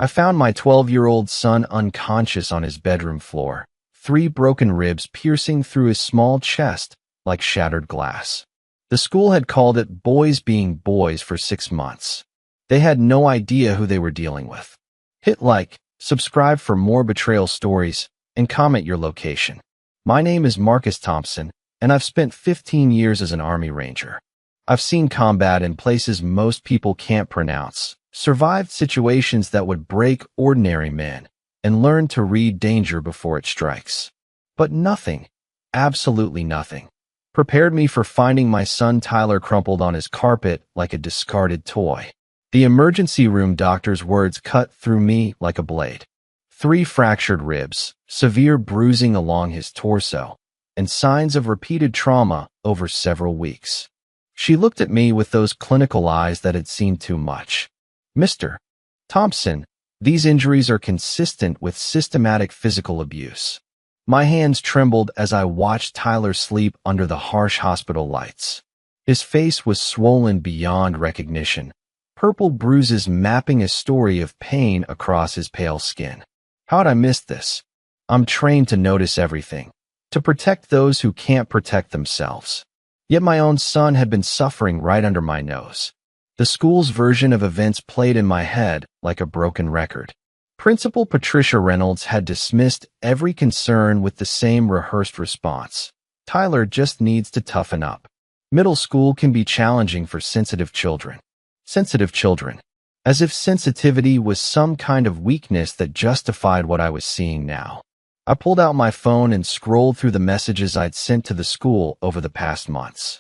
I found my 12-year-old son unconscious on his bedroom floor, 3 broken ribs piercing through his small chest like shattered glass. The school had called it boys being boys for 6 months. They had no idea who they were dealing with. Hit like, subscribe for more betrayal stories, and comment your location. My name is Marcus Thompson, and I've spent 15 years as an Army Ranger. I've seen combat in places most people can't pronounce, survived situations that would break ordinary men, and learned to read danger before it strikes. But nothing, absolutely nothing, prepared me for finding my son Tyler crumpled on his carpet like a discarded toy. The emergency room doctor's words cut through me like a blade. 3 fractured ribs, severe bruising along his torso, and signs of repeated trauma over several weeks. She looked at me with those clinical eyes that had seen too much. Mr. Thompson, these injuries are consistent with systematic physical abuse. My hands trembled as I watched Tyler sleep under the harsh hospital lights. His face was swollen beyond recognition, purple bruises mapping a story of pain across his pale skin. How'd I miss this? I'm trained to notice everything, to protect those who can't protect themselves. Yet my own son had been suffering right under my nose. The school's version of events played in my head like a broken record. Principal Patricia Reynolds had dismissed every concern with the same rehearsed response. Tyler just needs to toughen up. Middle school can be challenging for sensitive children. Sensitive children. As if sensitivity was some kind of weakness that justified what I was seeing now. I pulled out my phone and scrolled through the messages I'd sent to the school over the past months.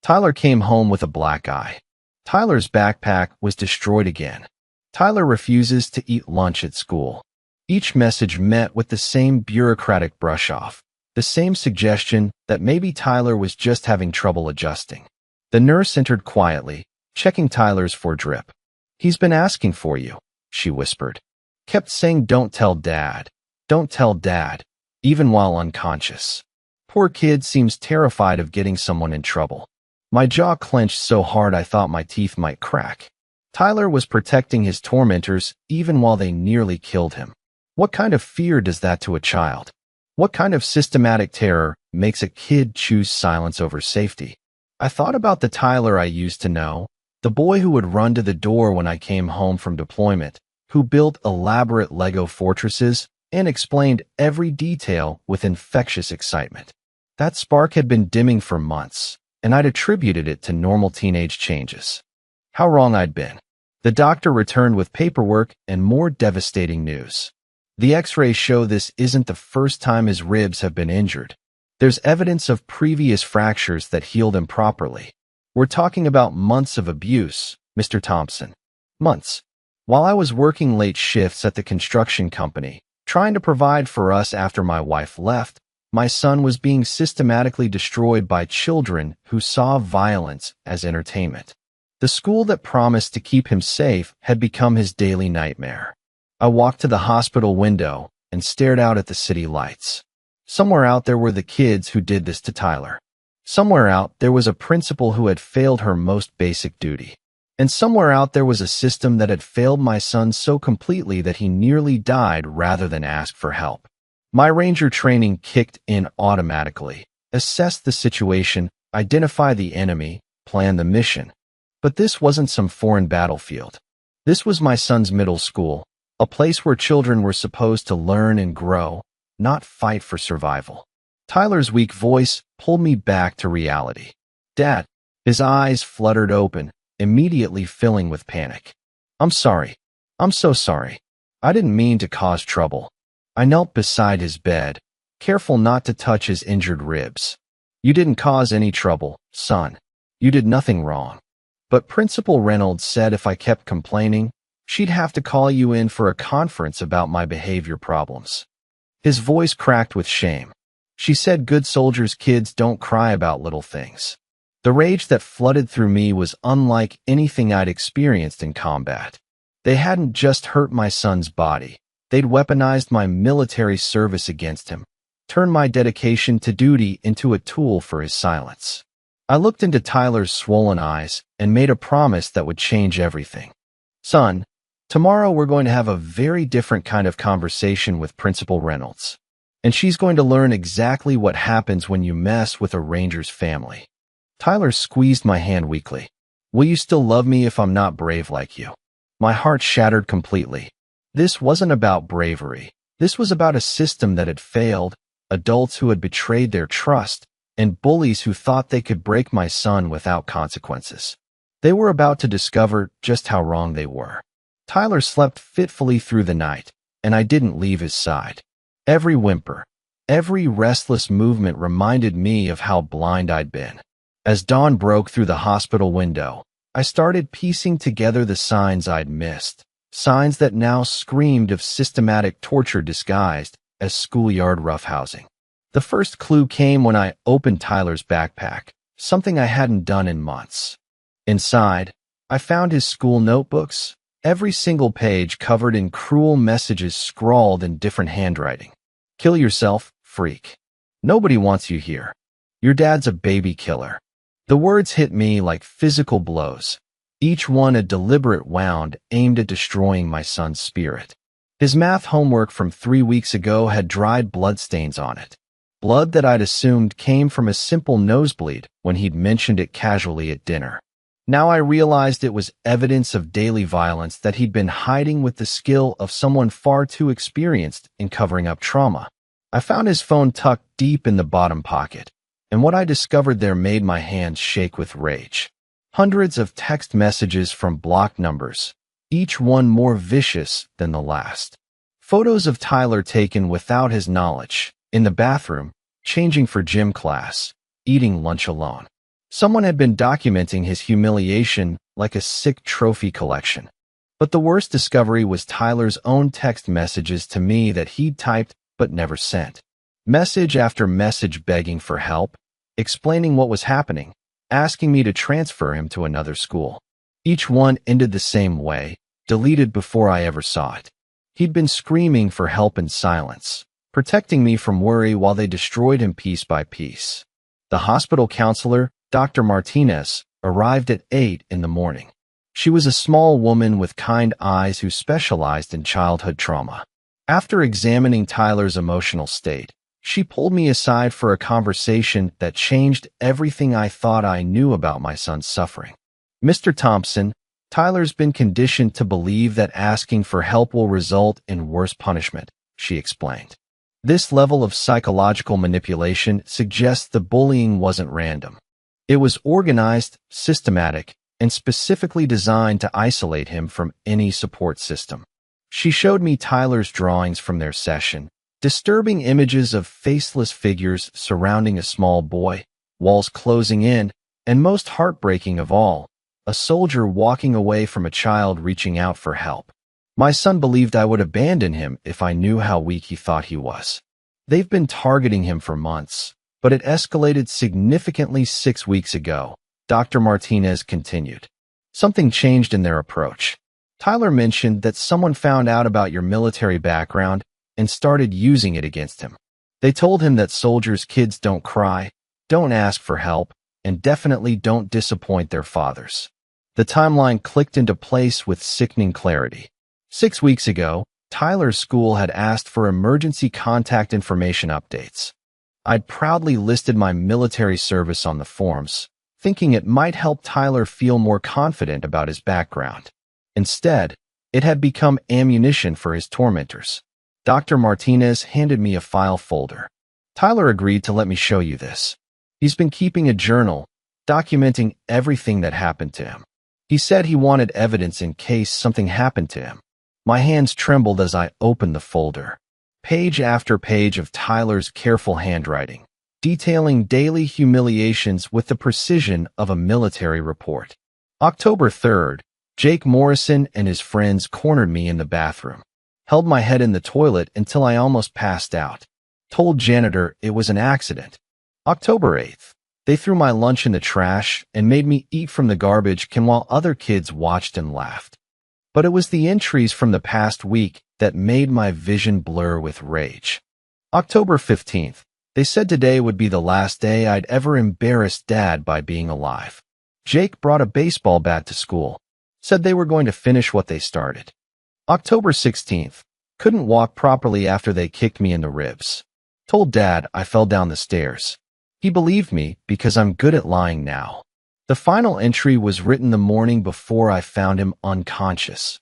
Tyler came home with a black eye. Tyler's backpack was destroyed again. Tyler refuses to eat lunch at school. Each message met with the same bureaucratic brush-off, the same suggestion that maybe Tyler was just having trouble adjusting. The nurse entered quietly, checking Tyler's for drip. "He's been asking for you," she whispered. Kept saying, "Don't tell Dad. Don't tell Dad," even while unconscious. Poor kid seems terrified of getting someone in trouble. My jaw clenched so hard I thought my teeth might crack. Tyler was protecting his tormentors even while they nearly killed him. What kind of fear does that to a child? What kind of systematic terror makes a kid choose silence over safety? I thought about the Tyler I used to know, the boy who would run to the door when I came home from deployment, who built elaborate Lego fortresses and explained every detail with infectious excitement. That spark had been dimming for months, and I'd attributed it to normal teenage changes. How wrong I'd been. The doctor returned with paperwork and more devastating news. The x-rays show this isn't the first time his ribs have been injured. There's evidence of previous fractures that healed improperly. We're talking about months of abuse, Mr. Thompson. Months. While I was working late shifts at the construction company, trying to provide for us after my wife left, my son was being systematically destroyed by children who saw violence as entertainment. The school that promised to keep him safe had become his daily nightmare. I walked to the hospital window and stared out at the city lights. Somewhere out there were the kids who did this to Tyler. Somewhere out there was a principal who had failed her most basic duty. And somewhere out there was a system that had failed my son so completely that he nearly died rather than ask for help. My Ranger training kicked in automatically, assessed the situation, identify the enemy, plan the mission. But this wasn't some foreign battlefield. This was my son's middle school, a place where children were supposed to learn and grow, not fight for survival. Tyler's weak voice pulled me back to reality. "Dad." His eyes fluttered open, immediately filling with panic. "I'm sorry. I'm so sorry. I didn't mean to cause trouble." I knelt beside his bed, careful not to touch his injured ribs. "You didn't cause any trouble, son. You did nothing wrong. But Principal Reynolds said if I kept complaining, she'd have to call you in for a conference about my behavior problems." His voice cracked with shame. "She said good soldiers' kids don't cry about little things." The rage that flooded through me was unlike anything I'd experienced in combat. They hadn't just hurt my son's body. They'd weaponized my military service against him, turned my dedication to duty into a tool for his silence. I looked into Tyler's swollen eyes and made a promise that would change everything. "Son, Tomorrow we're going to have a very different kind of conversation with Principal Reynolds. And she's going to learn exactly what happens when you mess with a ranger's family. Tyler squeezed my hand weakly. Will you still love me if I'm not brave like you? My heart shattered completely. This wasn't about bravery. This was about a system that had failed, adults who had betrayed their trust, and bullies who thought they could break my son without consequences. They were about to discover just how wrong they were. Tyler slept fitfully through the night, and I didn't leave his side. Every whimper, every restless movement reminded me of how blind I'd been. As dawn broke through the hospital window, I started piecing together the signs I'd missed, signs that now screamed of systematic torture disguised as schoolyard roughhousing. The first clue came when I opened Tyler's backpack, something I hadn't done in months. Inside, I found his school notebooks, every single page covered in cruel messages scrawled in different handwriting. Kill yourself, freak. Nobody wants you here. Your dad's a baby killer. The words hit me like physical blows, each one a deliberate wound aimed at destroying my son's spirit. His math homework from 3 weeks ago had dried bloodstains on it. Blood that I'd assumed came from a simple nosebleed when he'd mentioned it casually at dinner. Now I realized it was evidence of daily violence that he'd been hiding with the skill of someone far too experienced in covering up trauma. I found his phone tucked deep in the bottom pocket, and what I discovered there made my hands shake with rage. Hundreds of text messages from blocked numbers, each one more vicious than the last. Photos of Tyler taken without his knowledge, in the bathroom, changing for gym class, eating lunch alone. Someone had been documenting his humiliation like a sick trophy collection. But the worst discovery was Tyler's own text messages to me that he'd typed but never sent. Message after message begging for help, explaining what was happening, asking me to transfer him to another school. Each one ended the same way, deleted before I ever saw it. He'd been screaming for help in silence, protecting me from worry while they destroyed him piece by piece. The hospital counselor, Dr. Martinez, arrived at 8 in the morning. She was a small woman with kind eyes who specialized in childhood trauma. After examining Tyler's emotional state, she pulled me aside for a conversation that changed everything I thought I knew about my son's suffering. Mr. Thompson, Tyler's been conditioned to believe that asking for help will result in worse punishment, she explained. This level of psychological manipulation suggests the bullying wasn't random. It was organized, systematic, and specifically designed to isolate him from any support system. She showed me Tyler's drawings from their session, disturbing images of faceless figures surrounding a small boy, walls closing in, and most heartbreaking of all, a soldier walking away from a child reaching out for help. My son believed I would abandon him if I knew how weak he thought he was. They've been targeting him for months, but it escalated significantly 6 weeks ago, Dr. Martinez continued. Something changed in their approach. Tyler mentioned that someone found out about your military background and started using it against him. They told him that soldiers' kids don't cry, don't ask for help, and definitely don't disappoint their fathers. The timeline clicked into place with sickening clarity. 6 weeks ago, Tyler's school had asked for emergency contact information updates. I'd proudly listed my military service on the forms, thinking it might help Tyler feel more confident about his background. Instead, it had become ammunition for his tormentors. Dr. Martinez handed me a file folder. Tyler agreed to let me show you this. He's been keeping a journal, documenting everything that happened to him. He said he wanted evidence in case something happened to him. My hands trembled as I opened the folder. Page after page of Tyler's careful handwriting, detailing daily humiliations with the precision of a military report. October 3rd, Jake Morrison and his friends cornered me in the bathroom, held my head in the toilet until I almost passed out, told janitor it was an accident. October 8th, they threw my lunch in the trash and made me eat from the garbage can while other kids watched and laughed. But it was the entries from the past week that made my vision blur with rage. October 15th, they said today would be the last day I'd ever embarrassed Dad by being alive. Jake brought a baseball bat to school, said they were going to finish what they started. October 16th. Couldn't walk properly after they kicked me in the ribs. Told Dad I fell down the stairs. He believed me because I'm good at lying now. The final entry was written the morning before I found him unconscious.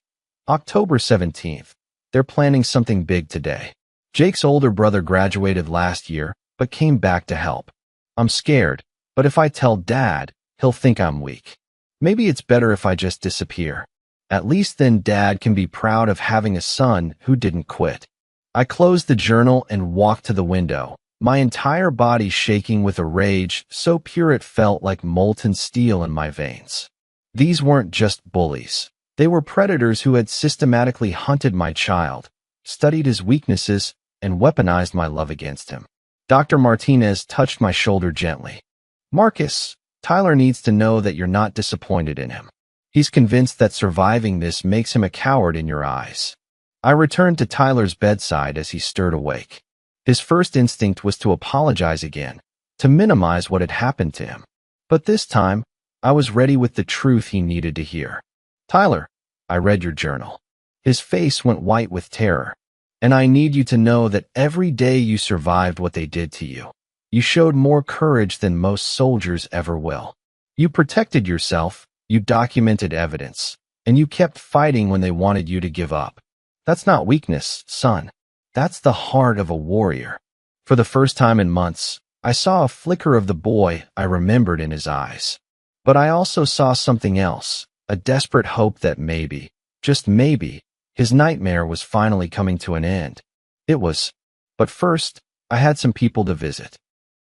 October 17th. They're planning something big today. Jake's older brother graduated last year, but came back to help. I'm scared, but if I tell Dad, he'll think I'm weak. Maybe it's better if I just disappear. At least then Dad can be proud of having a son who didn't quit. I closed the journal and walked to the window, my entire body shaking with a rage so pure it felt like molten steel in my veins. These weren't just bullies. They were predators who had systematically hunted my child, studied his weaknesses, and weaponized my love against him. Dr. Martinez touched my shoulder gently. Marcus, Tyler needs to know that you're not disappointed in him. He's convinced that surviving this makes him a coward in your eyes. I returned to Tyler's bedside as he stirred awake. His first instinct was to apologize again, to minimize what had happened to him. But this time, I was ready with the truth he needed to hear. Tyler, I read your journal. His face went white with terror. And I need you to know that every day you survived what they did to you. You showed more courage than most soldiers ever will. You protected yourself, you documented evidence, and you kept fighting when they wanted you to give up. That's not weakness, son. That's the heart of a warrior. For the first time in months, I saw a flicker of the boy I remembered in his eyes. But I also saw something else, a desperate hope that maybe, just maybe, his nightmare was finally coming to an end. It was. But first, I had some people to visit.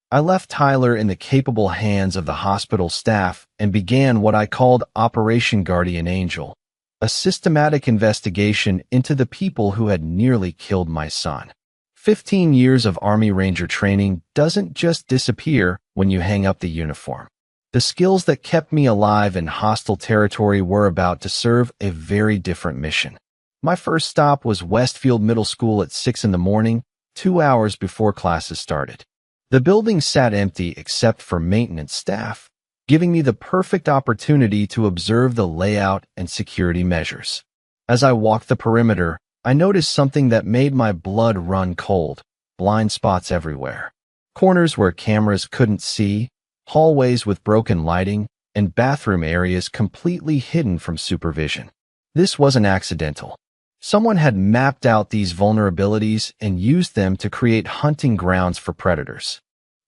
I left Tyler in the capable hands of the hospital staff and began what I called Operation Guardian Angel, a systematic investigation into the people who had nearly killed my son. 15 years of Army Ranger training doesn't just disappear when you hang up the uniform. The skills that kept me alive in hostile territory were about to serve a very different mission. My first stop was Westfield Middle School at 6 in the morning, 2 hours before classes started. The building sat empty except for maintenance staff, giving me the perfect opportunity to observe the layout and security measures. As I walked the perimeter, I noticed something that made my blood run cold: blind spots everywhere. Corners where cameras couldn't see, hallways with broken lighting, and bathroom areas completely hidden from supervision. This wasn't accidental. Someone had mapped out these vulnerabilities and used them to create hunting grounds for predators.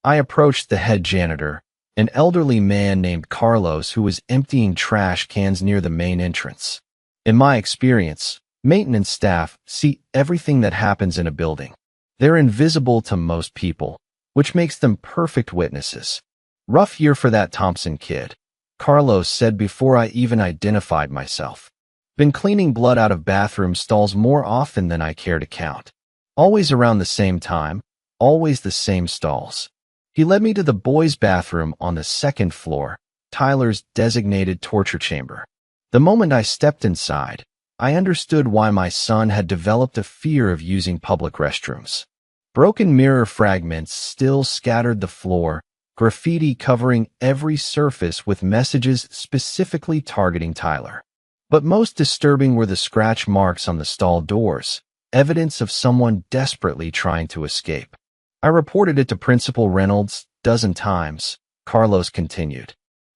I approached the head janitor, an elderly man named Carlos who was emptying trash cans near the main entrance. In my experience, maintenance staff see everything that happens in a building. They're invisible to most people, which makes them perfect witnesses. Rough year for that Thompson kid, Carlos said before I even identified myself. Been cleaning blood out of bathroom stalls more often than I care to count. Always around the same time, always the same stalls. He led me to the boys' bathroom on the second floor, Tyler's designated torture chamber. The moment I stepped inside, I understood why my son had developed a fear of using public restrooms. Broken mirror fragments still scattered the floor, graffiti covering every surface with messages specifically targeting Tyler. But most disturbing were the scratch marks on the stall doors, evidence of someone desperately trying to escape. I reported it to Principal Reynolds a dozen times, Carlos continued.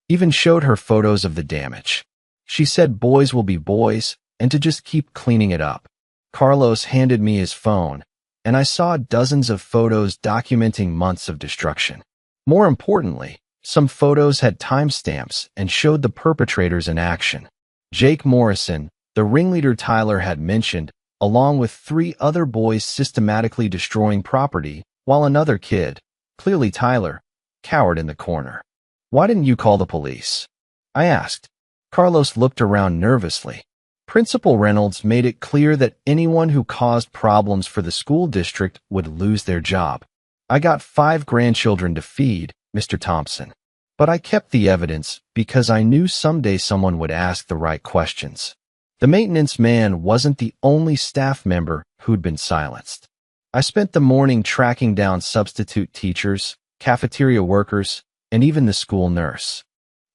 Even showed her photos of the damage. She said boys will be boys, and to just keep cleaning it up. Carlos handed me his phone, and I saw dozens of photos documenting months of destruction. More importantly, some photos had timestamps and showed the perpetrators in action. Jake Morrison, the ringleader Tyler had mentioned, along with 3 other boys systematically destroying property, while another kid, clearly Tyler, cowered in the corner. Why didn't you call the police? I asked. Carlos looked around nervously. Principal Reynolds made it clear that anyone who caused problems for the school district would lose their job. I got 5 grandchildren to feed, Mr. Thompson. But I kept the evidence because I knew someday someone would ask the right questions. The maintenance man wasn't the only staff member who'd been silenced. I spent the morning tracking down substitute teachers, cafeteria workers, and even the school nurse.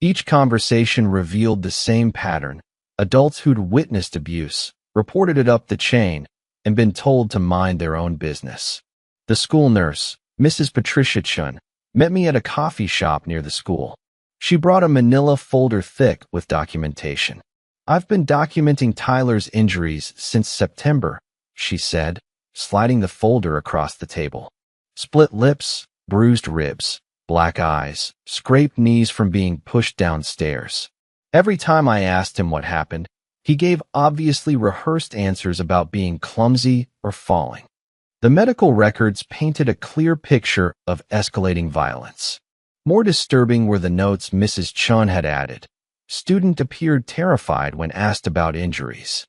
Each conversation revealed the same pattern: adults who'd witnessed abuse, reported it up the chain, and been told to mind their own business. The school nurse, Mrs. Patricia Chun, met me at a coffee shop near the school. She brought a manila folder thick with documentation. "I've been documenting Tyler's injuries since September," she said, sliding the folder across the table. "Split lips, bruised ribs, black eyes, scraped knees from being pushed downstairs. Every time I asked him what happened, he gave obviously rehearsed answers about being clumsy or falling. The medical records painted a clear picture of escalating violence. More disturbing were the notes Mrs. Chun had added. Student appeared terrified when asked about injuries.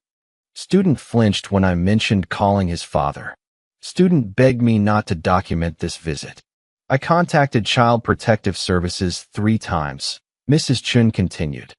Student flinched when I mentioned calling his father. Student begged me not to document this visit. I contacted Child Protective Services 3 times," Mrs. Chun continued.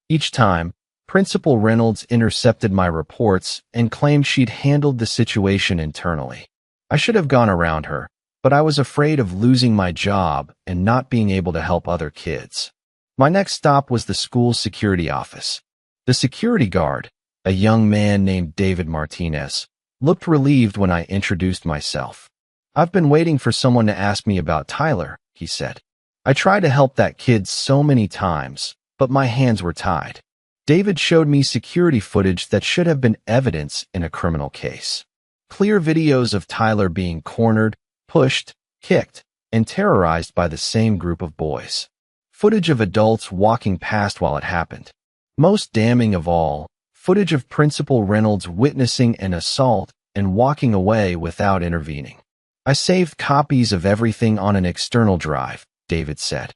"Each time, Principal Reynolds intercepted my reports and claimed she'd handled the situation internally. I should have gone around her, but I was afraid of losing my job and not being able to help other kids. My next stop was the school's security office. The security guard, a young man named David Martinez, looked relieved when I introduced myself. "I've been waiting for someone to ask me about Tyler," he said. "I tried to help that kid so many times, but my hands were tied." David showed me security footage that should have been evidence in a criminal case. Clear videos of Tyler being cornered, pushed, kicked, and terrorized by the same group of boys. Footage of adults walking past while it happened. Most damning of all, footage of Principal Reynolds witnessing an assault and walking away without intervening. "I saved copies of everything on an external drive," David said.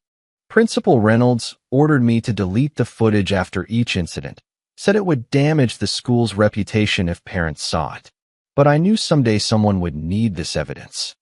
"Principal Reynolds ordered me to delete the footage after each incident, said it would damage the school's reputation if parents saw it. But I knew someday someone would need this evidence."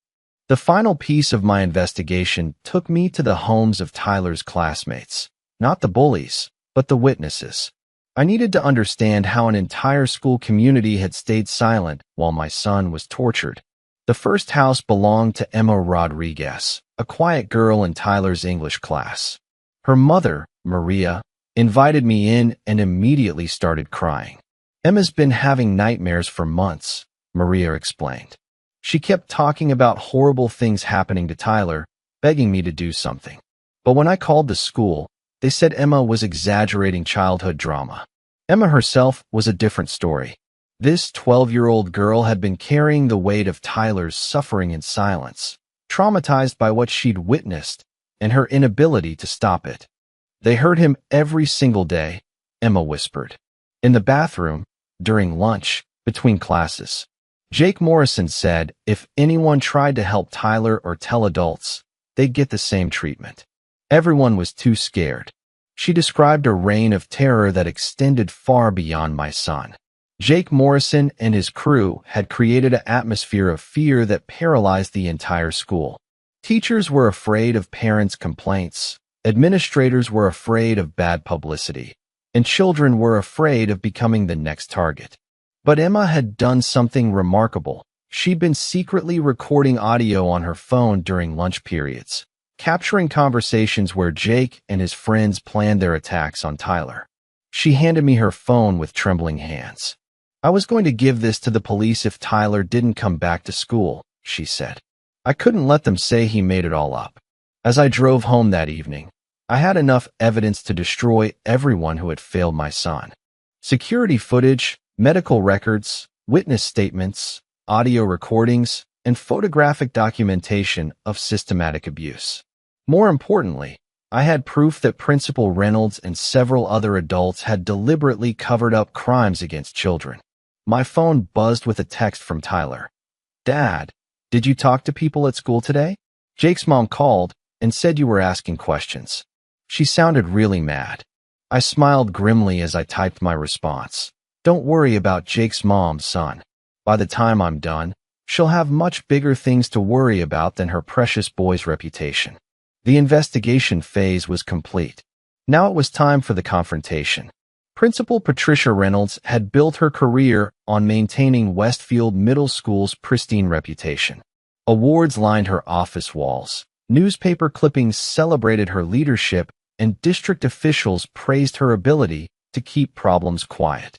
The final piece of my investigation took me to the homes of Tyler's classmates, not the bullies, but the witnesses. I needed to understand how an entire school community had stayed silent while my son was tortured. The first house belonged to Emma Rodriguez, a quiet girl in Tyler's English class. Her mother, Maria, invited me in and immediately started crying. "Emma's been having nightmares for months," Maria explained. "She kept talking about horrible things happening to Tyler, begging me to do something. But when I called the school, they said Emma was exaggerating childhood drama. Emma herself was a different story. This 12-year-old girl had been carrying the weight of Tyler's suffering in silence, traumatized by what she'd witnessed and her inability to stop it. They heard him every single day," Emma whispered. "In the bathroom, during lunch, between classes. Jake Morrison said if anyone tried to help Tyler or tell adults, they'd get the same treatment. Everyone was too scared." She described a reign of terror that extended far beyond my son. Jake Morrison and his crew had created an atmosphere of fear that paralyzed the entire school. Teachers were afraid of parents' complaints, administrators were afraid of bad publicity, and children were afraid of becoming the next target. But Emma had done something remarkable. She'd been secretly recording audio on her phone during lunch periods, capturing conversations where Jake and his friends planned their attacks on Tyler. She handed me her phone with trembling hands. "I was going to give this to the police if Tyler didn't come back to school," she said. "I couldn't let them say he made it all up." As I drove home that evening, I had enough evidence to destroy everyone who had failed my son. Security footage, medical records, witness statements, audio recordings, and photographic documentation of systematic abuse. More importantly, I had proof that Principal Reynolds and several other adults had deliberately covered up crimes against children. My phone buzzed with a text from Tyler. "Dad, did you talk to people at school today? Jake's mom called and said you were asking questions." She sounded really mad. I smiled grimly as I typed my response. "Don't worry about Jake's mom, son. By the time I'm done, she'll have much bigger things to worry about than her precious boy's reputation." The investigation phase was complete. Now it was time for the confrontation. Principal Patricia Reynolds had built her career on maintaining Westfield Middle School's pristine reputation. Awards lined her office walls, newspaper clippings celebrated her leadership, and district officials praised her ability to keep problems quiet.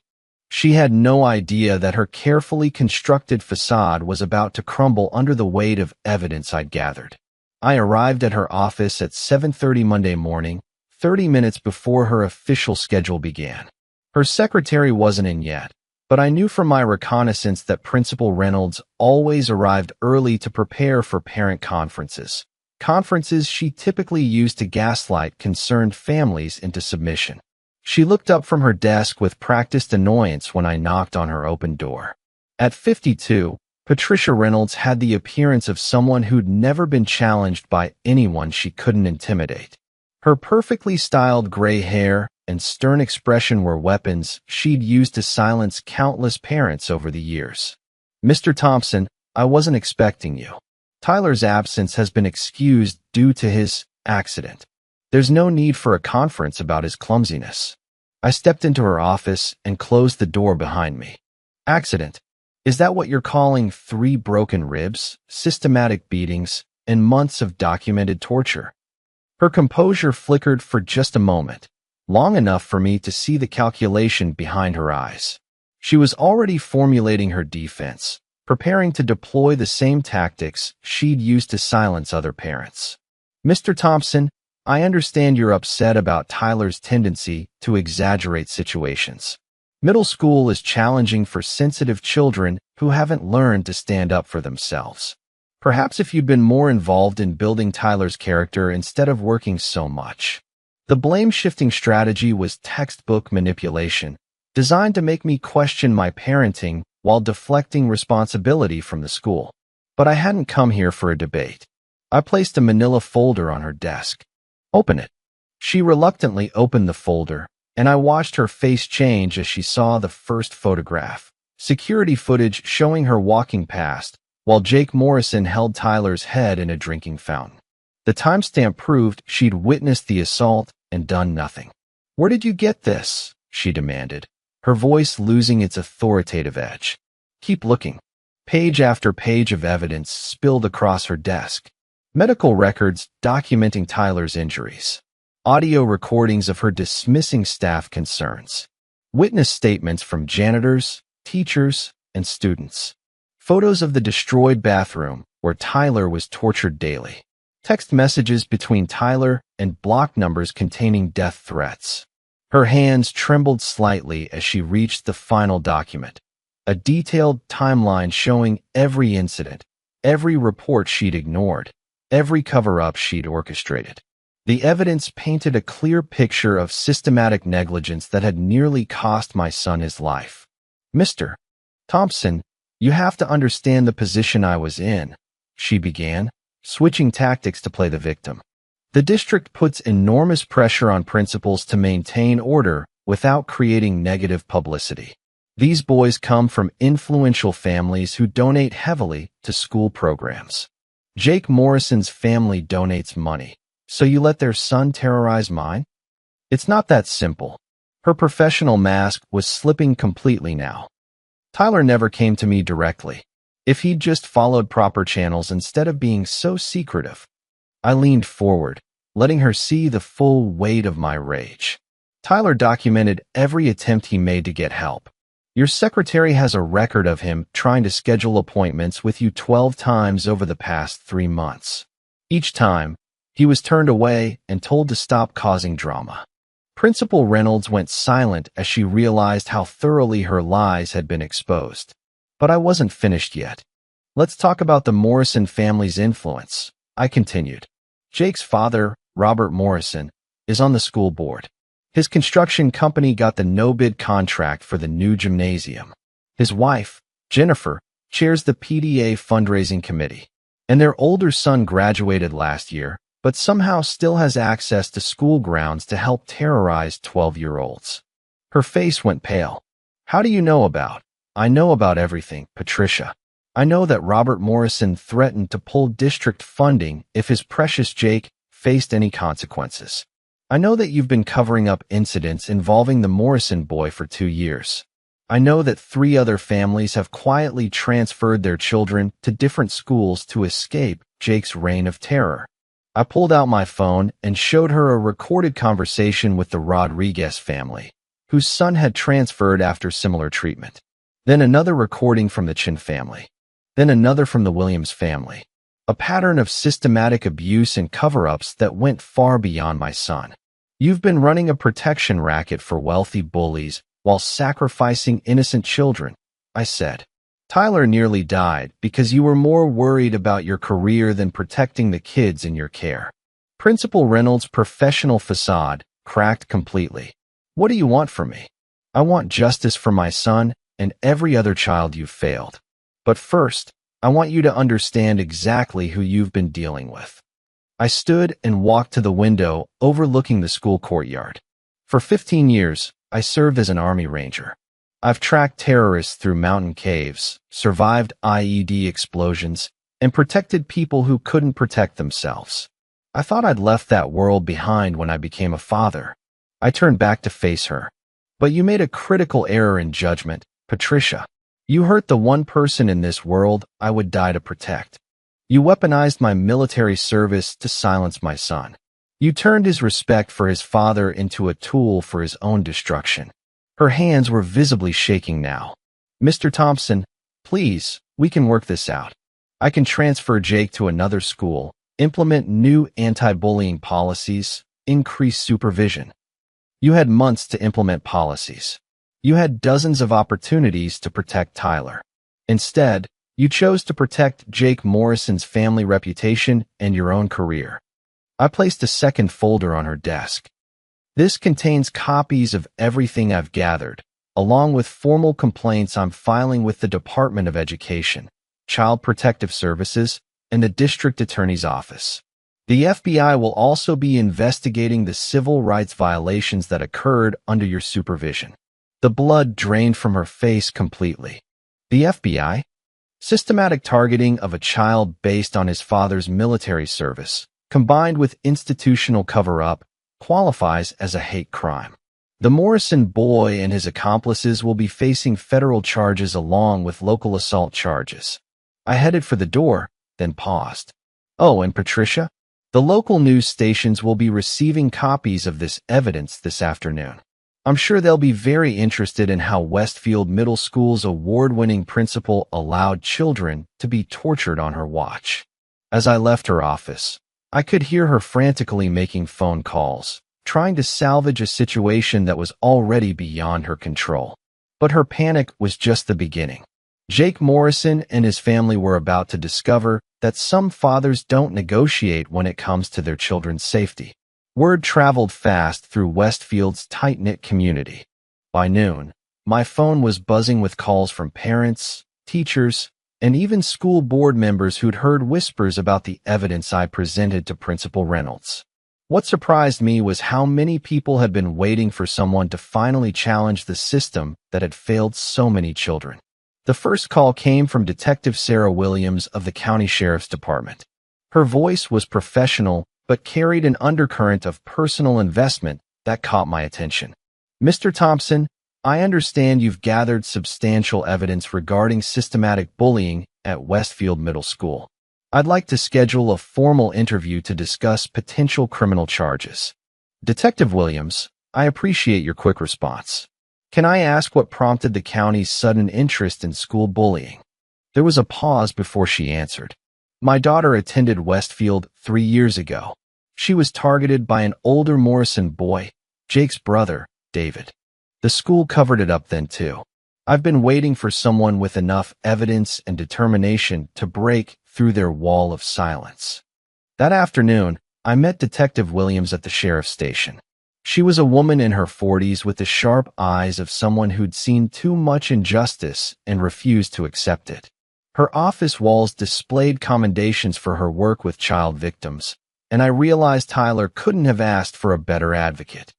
She had no idea that her carefully constructed facade was about to crumble under the weight of evidence I'd gathered. I arrived at her office at 7:30 Monday morning, 30 minutes before her official schedule began. Her secretary wasn't in yet, but I knew from my reconnaissance that Principal Reynolds always arrived early to prepare for parent conferences. Conferences she typically used to gaslight concerned families into submission. She looked up from her desk with practiced annoyance when I knocked on her open door. At 52, Patricia Reynolds had the appearance of someone who'd never been challenged by anyone she couldn't intimidate. Her perfectly styled gray hair and stern expression were weapons she'd used to silence countless parents over the years. "Mr. Thompson, I wasn't expecting you. Tyler's absence has been excused due to his accident. There's no need for a conference about his clumsiness." I stepped into her office and closed the door behind me. "Accident? Is that what you're calling 3 broken ribs, systematic beatings, and months of documented torture?" Her composure flickered for just a moment, long enough for me to see the calculation behind her eyes. She was already formulating her defense, preparing to deploy the same tactics she'd used to silence other parents. "Mr. Thompson, I understand you're upset about Tyler's tendency to exaggerate situations. Middle school is challenging for sensitive children who haven't learned to stand up for themselves. Perhaps if you'd been more involved in building Tyler's character instead of working so much." The blame-shifting strategy was textbook manipulation, designed to make me question my parenting while deflecting responsibility from the school. But I hadn't come here for a debate. I placed a manila folder on her desk. "Open it." She reluctantly opened the folder, and I watched her face change as she saw the first photograph. Security footage showing her walking past, while Jake Morrison held Tyler's head in a drinking fountain. The timestamp proved she'd witnessed the assault and done nothing. "Where did you get this?" she demanded, her voice losing its authoritative edge. "Keep looking." Page after page of evidence spilled across her desk. Medical records documenting Tyler's injuries. Audio recordings of her dismissing staff concerns. Witness statements from janitors, teachers, and students. Photos of the destroyed bathroom where Tyler was tortured daily. Text messages between Tyler and block numbers containing death threats. Her hands trembled slightly as she reached the final document. A detailed timeline showing every incident, every report she'd ignored, every cover-up she'd orchestrated. The evidence painted a clear picture of systematic negligence that had nearly cost my son his life. "Mr. Thompson, you have to understand the position I was in," she began, switching tactics to play the victim. "The district puts enormous pressure on principals to maintain order without creating negative publicity. These boys come from influential families who donate heavily to school programs. Jake Morrison's family donates money, so you let their son terrorize mine? It's not that simple." Her professional mask was slipping completely now. "Tyler never came to me directly. If he'd just followed proper channels instead of being so secretive." I leaned forward, letting her see the full weight of my rage. "Tyler documented every attempt he made to get help. Your secretary has a record of him trying to schedule appointments with you 12 times over the past 3 months. Each time, he was turned away and told to stop causing drama." Principal Reynolds went silent as she realized how thoroughly her lies had been exposed. But I wasn't finished yet. "Let's talk about the Morrison family's influence," I continued. "Jake's father, Robert Morrison, is on the school board. His construction company got the no-bid contract for the new gymnasium. His wife, Jennifer, chairs the PDA fundraising committee. And their older son graduated last year, but somehow still has access to school grounds to help terrorize 12-year-olds. Her face went pale. "How do you know about?" "I know about everything, Patricia. I know that Robert Morrison threatened to pull district funding if his precious Jake faced any consequences. I know that you've been covering up incidents involving the Morrison boy for 2 years. I know that 3 other families have quietly transferred their children to different schools to escape Jake's reign of terror." I pulled out my phone and showed her a recorded conversation with the Rodriguez family, whose son had transferred after similar treatment. Then another recording from the Chin family. Then another from the Williams family. A pattern of systematic abuse and cover-ups that went far beyond my son. You've been running a protection racket for wealthy bullies while sacrificing innocent children, I said. Tyler nearly died because you were more worried about your career than protecting the kids in your care. Principal Reynolds' professional facade cracked completely. What do you want from me? I want justice for my son and every other child you've failed. But first, I want you to understand exactly who you've been dealing with. I stood and walked to the window overlooking the school courtyard. For 15 years, I served as an Army Ranger. I've tracked terrorists through mountain caves, survived IED explosions, and protected people who couldn't protect themselves. I thought I'd left that world behind when I became a father. I turned back to face her. But you made a critical error in judgment, Patricia. You hurt the one person in this world I would die to protect. You weaponized my military service to silence my son. You turned his respect for his father into a tool for his own destruction. Her hands were visibly shaking now. Mr. Thompson, please, we can work this out. I can transfer Jake to another school, implement new anti-bullying policies, increase supervision. You had months to implement policies. You had dozens of opportunities to protect Tyler. Instead, you chose to protect Jake Morrison's family reputation and your own career. I placed a second folder on her desk. This contains copies of everything I've gathered, along with formal complaints I'm filing with the Department of Education, Child Protective Services, and the District Attorney's Office. The FBI will also be investigating the civil rights violations that occurred under your supervision. The blood drained from her face completely. The FBI? Systematic targeting of a child based on his father's military service, combined with institutional cover-up, qualifies as a hate crime. The Morrison boy and his accomplices will be facing federal charges along with local assault charges. I headed for the door, then paused. Oh, and Patricia? The local news stations will be receiving copies of this evidence this afternoon. I'm sure they'll be very interested in how Westfield Middle School's award-winning principal allowed children to be tortured on her watch. As I left her office, I could hear her frantically making phone calls, trying to salvage a situation that was already beyond her control. But her panic was just the beginning. Jake Morrison and his family were about to discover that some fathers don't negotiate when it comes to their children's safety. Word traveled fast through Westfield's tight-knit community. By noon, my phone was buzzing with calls from parents, teachers, and even school board members who'd heard whispers about the evidence I presented to Principal Reynolds. What surprised me was how many people had been waiting for someone to finally challenge the system that had failed so many children. The first call came from Detective Sarah Williams of the County Sheriff's Department. Her voice was professional, but carried an undercurrent of personal investment that caught my attention. Mr. Thompson, I understand you've gathered substantial evidence regarding systematic bullying at Westfield Middle School. I'd like to schedule a formal interview to discuss potential criminal charges. Detective Williams, I appreciate your quick response. Can I ask what prompted the county's sudden interest in school bullying? There was a pause before she answered. My daughter attended Westfield 3 years ago. She was targeted by an older Morrison boy, Jake's brother, David. The school covered it up then too. I've been waiting for someone with enough evidence and determination to break through their wall of silence. That afternoon, I met Detective Williams at the sheriff's station. She was a woman in her 40s with the sharp eyes of someone who'd seen too much injustice and refused to accept it. Her office walls displayed commendations for her work with child victims, and I realized Tyler couldn't have asked for a better advocate.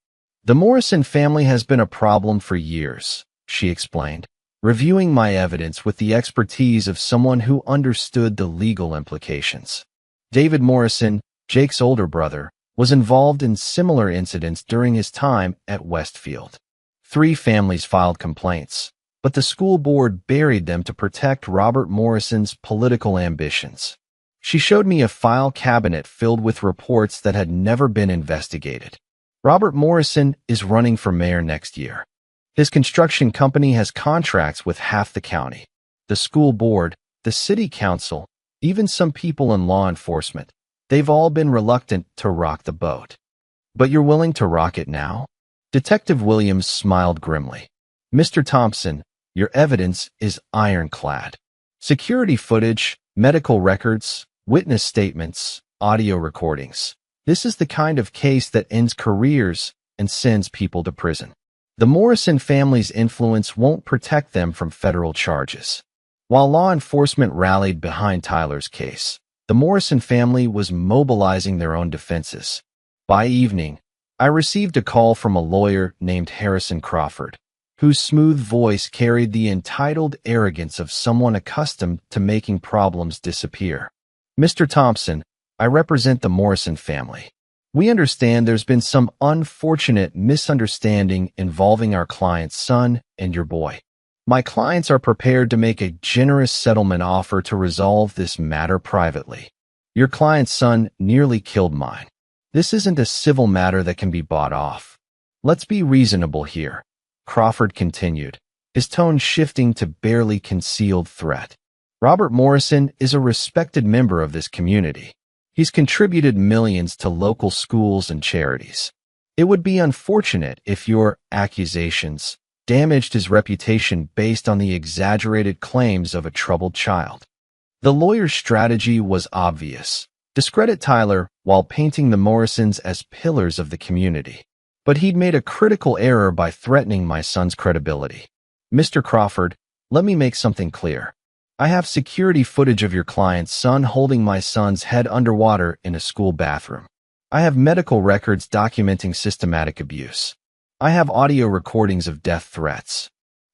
The Morrison family has been a problem for years, she explained, reviewing my evidence with the expertise of someone who understood the legal implications. David Morrison, Jake's older brother, was involved in similar incidents during his time at Westfield. 3 families filed complaints, but the school board buried them to protect Robert Morrison's political ambitions. She showed me a file cabinet filled with reports that had never been investigated. Robert Morrison is running for mayor next year. His construction company has contracts with half the county. The school board, the city council, even some people in law enforcement, they've all been reluctant to rock the boat. But you're willing to rock it now? Detective Williams smiled grimly. Mr. Thompson, your evidence is ironclad. Security footage, medical records, witness statements, audio recordings. This is the kind of case that ends careers and sends people to prison. The Morrison family's influence won't protect them from federal charges. While law enforcement rallied behind Tyler's case, the Morrison family was mobilizing their own defenses. By evening, I received a call from a lawyer named Harrison Crawford, whose smooth voice carried the entitled arrogance of someone accustomed to making problems disappear. Mr. Thompson, I represent the Morrison family. We understand there's been some unfortunate misunderstanding involving our client's son and your boy. My clients are prepared to make a generous settlement offer to resolve this matter privately. Your client's son nearly killed mine. This isn't a civil matter that can be bought off. Let's be reasonable here, Crawford continued, his tone shifting to barely concealed threat. Robert Morrison is a respected member of this community. He's contributed millions to local schools and charities. It would be unfortunate if your accusations damaged his reputation based on the exaggerated claims of a troubled child. The lawyer's strategy was obvious. Discredit Tyler while painting the Morrisons as pillars of the community. But he'd made a critical error by threatening my son's credibility. Mr. Crawford, let me make something clear. I have security footage of your client's son holding my son's head underwater in a school bathroom. I have medical records documenting systematic abuse. I have audio recordings of death threats.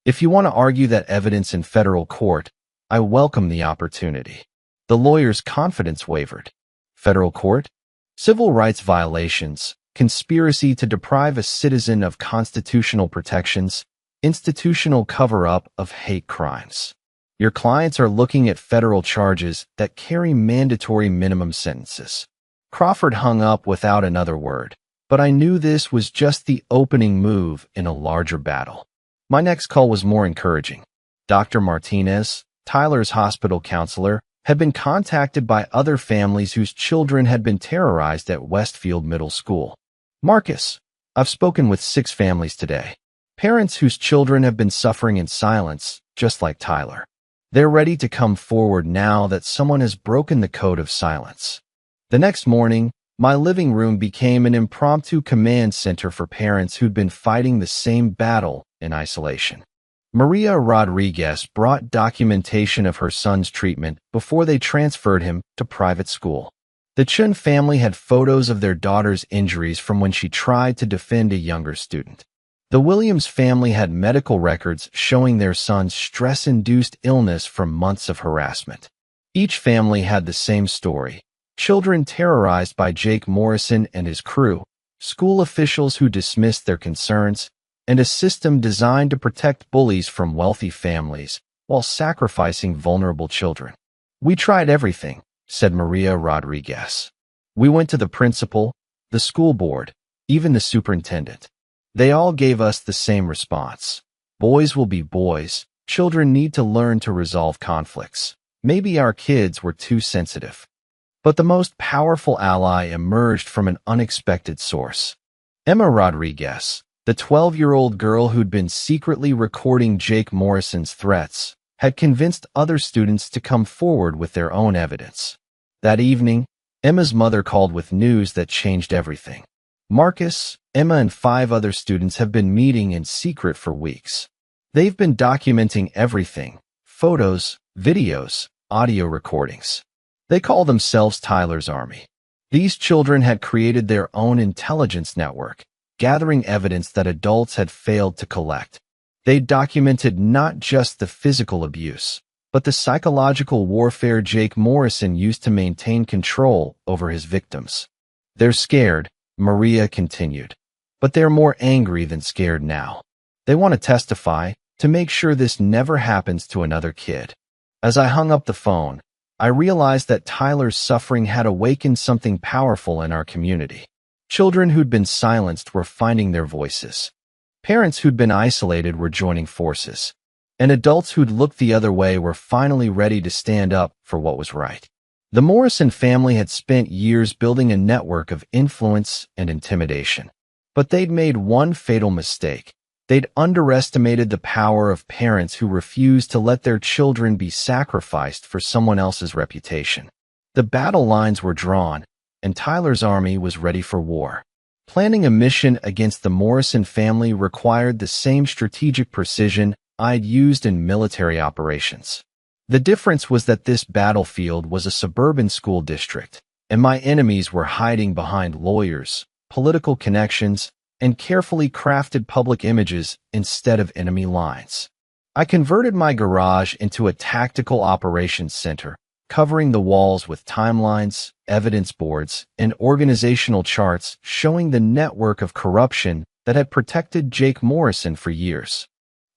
If you want to argue that evidence in federal court, I welcome the opportunity. The lawyer's confidence wavered. Federal court? Civil rights violations, conspiracy to deprive a citizen of constitutional protections, institutional cover-up of hate crimes. Your clients are looking at federal charges that carry mandatory minimum sentences. Crawford hung up without another word, but I knew this was just the opening move in a larger battle. My next call was more encouraging. Dr. Martinez, Tyler's hospital counselor, had been contacted by other families whose children had been terrorized at Westfield Middle School. Marcus, I've spoken with 6 families today. Parents whose children have been suffering in silence, just like Tyler. They're ready to come forward now that someone has broken the code of silence. The next morning, my living room became an impromptu command center for parents who'd been fighting the same battle in isolation. Maria Rodriguez brought documentation of her son's treatment before they transferred him to private school. The Chun family had photos of their daughter's injuries from when she tried to defend a younger student. The Williams family had medical records showing their son's stress-induced illness from months of harassment. Each family had the same story. Children terrorized by Jake Morrison and his crew, school officials who dismissed their concerns, and a system designed to protect bullies from wealthy families while sacrificing vulnerable children. We tried everything, said Maria Rodriguez. We went to the principal, the school board, even the superintendent. They all gave us the same response. Boys will be boys. Children need to learn to resolve conflicts. Maybe our kids were too sensitive. But the most powerful ally emerged from an unexpected source. Emma Rodriguez, the 12-year-old girl who'd been secretly recording Jake Morrison's threats, had convinced other students to come forward with their own evidence. That evening, Emma's mother called with news that changed everything. Marcus, Emma, and 5 other students have been meeting in secret for weeks. They've been documenting everything: photos, videos, audio recordings. They call themselves Tyler's Army. These children had created their own intelligence network, gathering evidence that adults had failed to collect. They documented not just the physical abuse, but the psychological warfare Jake Morrison used to maintain control over his victims. They're scared, Maria continued, but they're more angry than scared now. They want to testify to make sure this never happens to another kid. As I hung up the phone, I realized that Tyler's suffering had awakened something powerful in our community. Children who'd been silenced were finding their voices. Parents who'd been isolated were joining forces, and adults who'd looked the other way were finally ready to stand up for what was right. The Morrison family had spent years building a network of influence and intimidation, but they'd made one fatal mistake. They'd underestimated the power of parents who refused to let their children be sacrificed for someone else's reputation. The battle lines were drawn, and Tyler's army was ready for war. Planning a mission against the Morrison family required the same strategic precision I'd used in military operations. The difference was that this battlefield was a suburban school district, and my enemies were hiding behind lawyers, political connections, and carefully crafted public images instead of enemy lines. I converted my garage into a tactical operations center, covering the walls with timelines, evidence boards, and organizational charts showing the network of corruption that had protected Jake Morrison for years.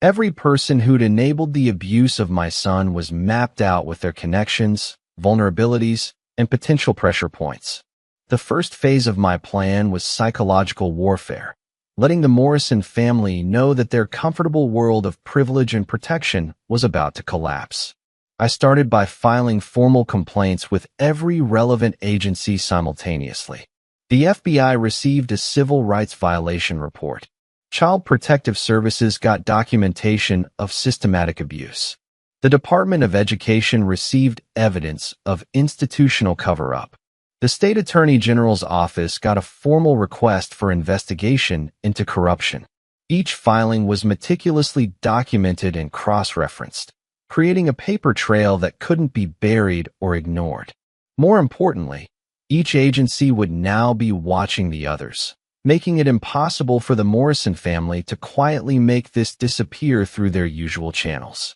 Every person who'd enabled the abuse of my son was mapped out with their connections, vulnerabilities, and potential pressure points. The first phase of my plan was psychological warfare, letting the Morrison family know that their comfortable world of privilege and protection was about to collapse. I started by filing formal complaints with every relevant agency simultaneously. The FBI received a civil rights violation report. Child Protective Services got documentation of systematic abuse. The Department of Education received evidence of institutional cover-up. The State Attorney General's office got a formal request for investigation into corruption. Each filing was meticulously documented and cross-referenced, creating a paper trail that couldn't be buried or ignored. More importantly, each agency would now be watching the others, making it impossible for the Morrison family to quietly make this disappear through their usual channels.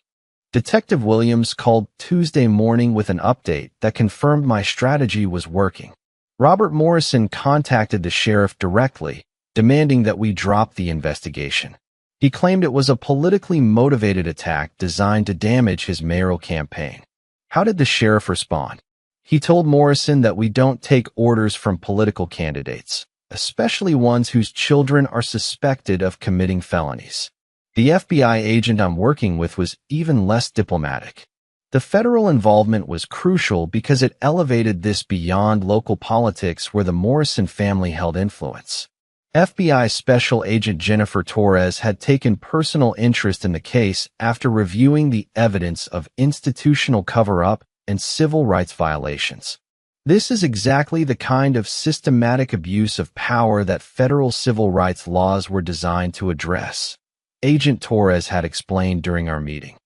Detective Williams called Tuesday morning with an update that confirmed my strategy was working. Robert Morrison contacted the sheriff directly, demanding that we drop the investigation. He claimed it was a politically motivated attack designed to damage his mayoral campaign. How did the sheriff respond? He told Morrison that we don't take orders from political candidates, especially ones whose children are suspected of committing felonies. The FBI agent I'm working with was even less diplomatic. The federal involvement was crucial because it elevated this beyond local politics where the Morrison family held influence. FBI Special Agent Jennifer Torres had taken personal interest in the case after reviewing the evidence of institutional cover-up and civil rights violations. This is exactly the kind of systematic abuse of power that federal civil rights laws were designed to address, Agent Torres had explained during our meeting.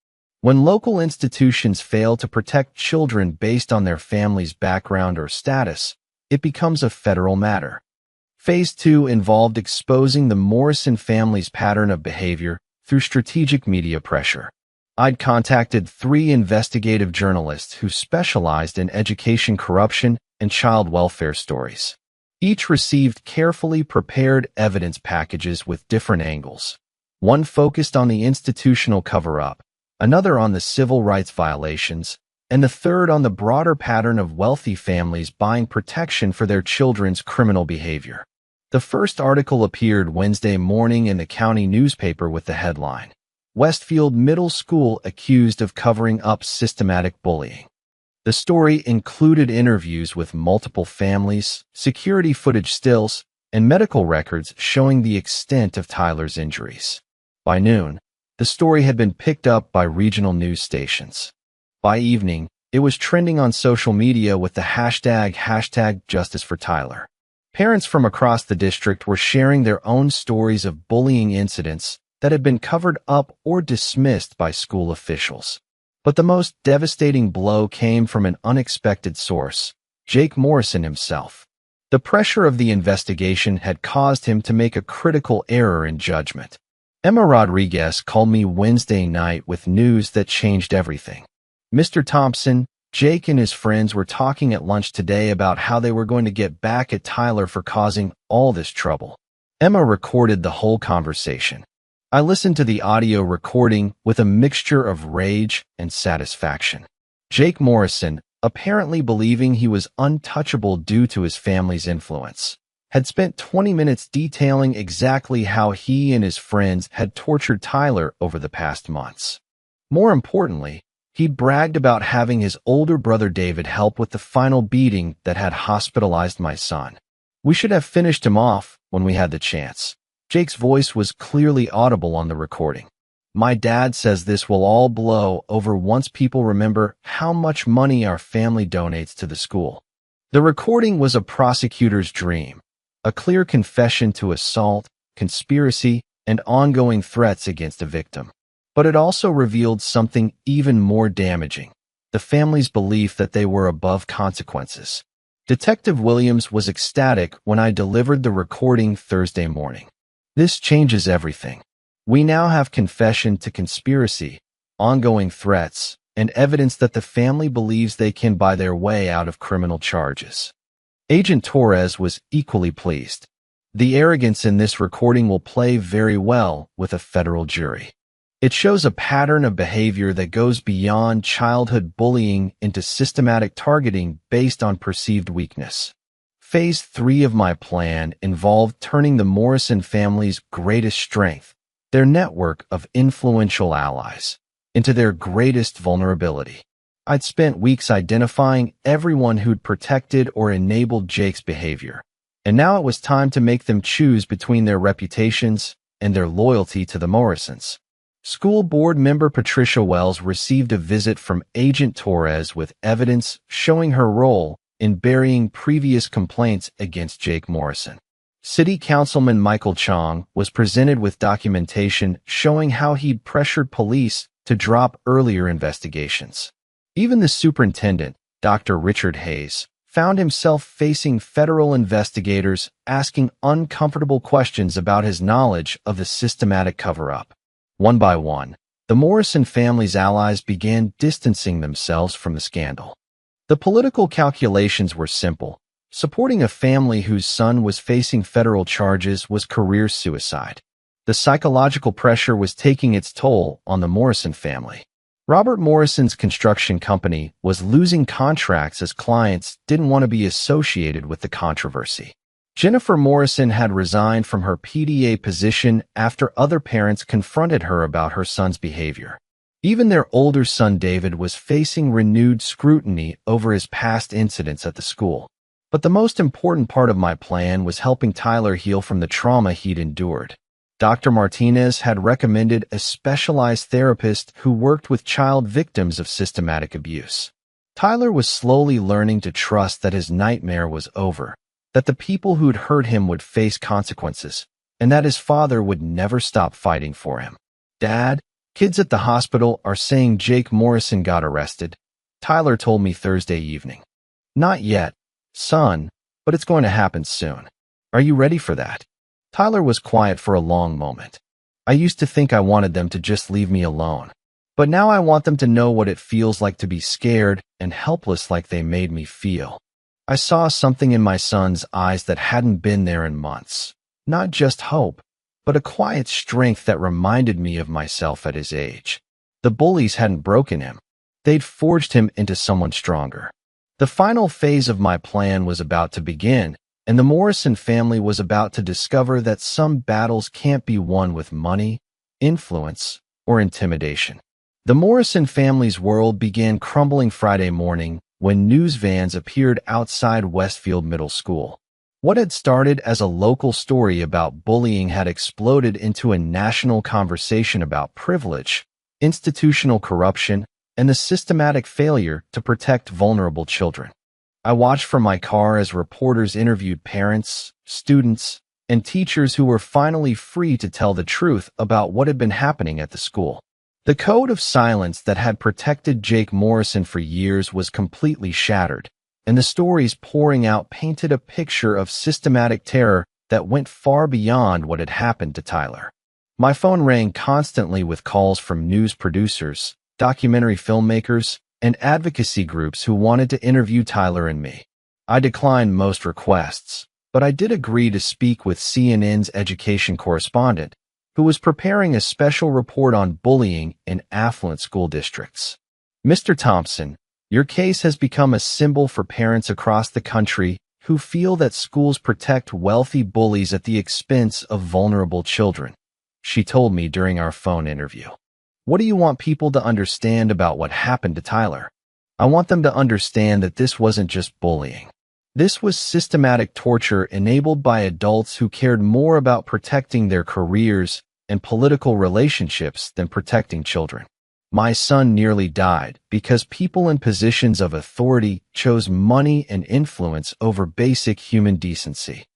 When local institutions fail to protect children based on their family's background or status, it becomes a federal matter. Phase 2 involved exposing the Morrison family's pattern of behavior through strategic media pressure. I'd contacted 3 investigative journalists who specialized in education corruption and child welfare stories. Each received carefully prepared evidence packages with different angles. One focused on the institutional cover-up, another on the civil rights violations, and the third on the broader pattern of wealthy families buying protection for their children's criminal behavior. The first article appeared Wednesday morning in the county newspaper with the headline, Westfield Middle School accused of covering up systematic bullying. The story included interviews with multiple families, security footage stills, and medical records showing the extent of Tyler's injuries. By noon, the story had been picked up by regional news stations. By evening, it was trending on social media with the hashtag #JusticeForTyler. Parents from across the district were sharing their own stories of bullying incidents that had been covered up or dismissed by school officials. But the most devastating blow came from an unexpected source, Jake Morrison himself. The pressure of the investigation had caused him to make a critical error in judgment. Emma Rodriguez called me Wednesday night with news that changed everything. Mr. Thompson, Jake and his friends were talking at lunch today about how they were going to get back at Tyler for causing all this trouble. Emma recorded the whole conversation. I listened to the audio recording with a mixture of rage and satisfaction. Jake Morrison, apparently believing he was untouchable due to his family's influence, had spent 20 minutes detailing exactly how he and his friends had tortured Tyler over the past months. More importantly, he bragged about having his older brother David help with the final beating that had hospitalized my son. We should have finished him off when we had the chance. Jake's voice was clearly audible on the recording. My dad says this will all blow over once people remember how much money our family donates to the school. The recording was a prosecutor's dream, a clear confession to assault, conspiracy, and ongoing threats against a victim. But it also revealed something even more damaging, the family's belief that they were above consequences. Detective Williams was ecstatic when I delivered the recording Thursday morning. This changes everything. We now have confession to conspiracy, ongoing threats, and evidence that the family believes they can buy their way out of criminal charges. Agent Torres was equally pleased. The arrogance in this recording will play very well with a federal jury. It shows a pattern of behavior that goes beyond childhood bullying into systematic targeting based on perceived weakness. Phase 3 of my plan involved turning the Morrison family's greatest strength, their network of influential allies, into their greatest vulnerability. I'd spent weeks identifying everyone who'd protected or enabled Jake's behavior, and now it was time to make them choose between their reputations and their loyalty to the Morrisons. School board member Patricia Wells received a visit from Agent Torres with evidence showing her role in burying previous complaints against Jake Morrison. City Councilman Michael Chong was presented with documentation showing how he'd pressured police to drop earlier investigations. Even the superintendent, Dr. Richard Hayes, found himself facing federal investigators asking uncomfortable questions about his knowledge of the systematic cover-up. One by one, the Morrison family's allies began distancing themselves from the scandal. The political calculations were simple. Supporting a family whose son was facing federal charges was career suicide. The psychological pressure was taking its toll on the Morrison family. Robert Morrison's construction company was losing contracts as clients didn't want to be associated with the controversy. Jennifer Morrison had resigned from her PDA position after other parents confronted her about her son's behavior. Even their older son David was facing renewed scrutiny over his past incidents at the school. But the most important part of my plan was helping Tyler heal from the trauma he'd endured. Dr. Martinez had recommended a specialized therapist who worked with child victims of systematic abuse. Tyler was slowly learning to trust that his nightmare was over, that the people who'd hurt him would face consequences, and that his father would never stop fighting for him. Dad, kids at the hospital are saying Jake Morrison got arrested, Tyler told me Thursday evening. Not yet, son, but it's going to happen soon. Are you ready for that? Tyler was quiet for a long moment. I used to think I wanted them to just leave me alone. But now I want them to know what it feels like to be scared and helpless like they made me feel. I saw something in my son's eyes that hadn't been there in months. Not just hope, but a quiet strength that reminded me of myself at his age. The bullies hadn't broken him. They'd forged him into someone stronger. The final phase of my plan was about to begin, and the Morrison family was about to discover that some battles can't be won with money, influence, or intimidation. The Morrison family's world began crumbling Friday morning when news vans appeared outside Westfield Middle School. What had started as a local story about bullying had exploded into a national conversation about privilege, institutional corruption, and the systematic failure to protect vulnerable children. I watched from my car as reporters interviewed parents, students, and teachers who were finally free to tell the truth about what had been happening at the school. The code of silence that had protected Jake Morrison for years was completely shattered, and the stories pouring out painted a picture of systematic terror that went far beyond what had happened to Tyler. My phone rang constantly with calls from news producers, documentary filmmakers, and advocacy groups who wanted to interview Tyler and me. I declined most requests, but I did agree to speak with CNN's education correspondent, who was preparing a special report on bullying in affluent school districts. Mr. Thompson, your case has become a symbol for parents across the country who feel that schools protect wealthy bullies at the expense of vulnerable children, she told me during our phone interview. What do you want people to understand about what happened to Tyler? I want them to understand that this wasn't just bullying. This was systematic torture enabled by adults who cared more about protecting their careers and political relationships than protecting children. My son nearly died because people in positions of authority chose money and influence over basic human decency.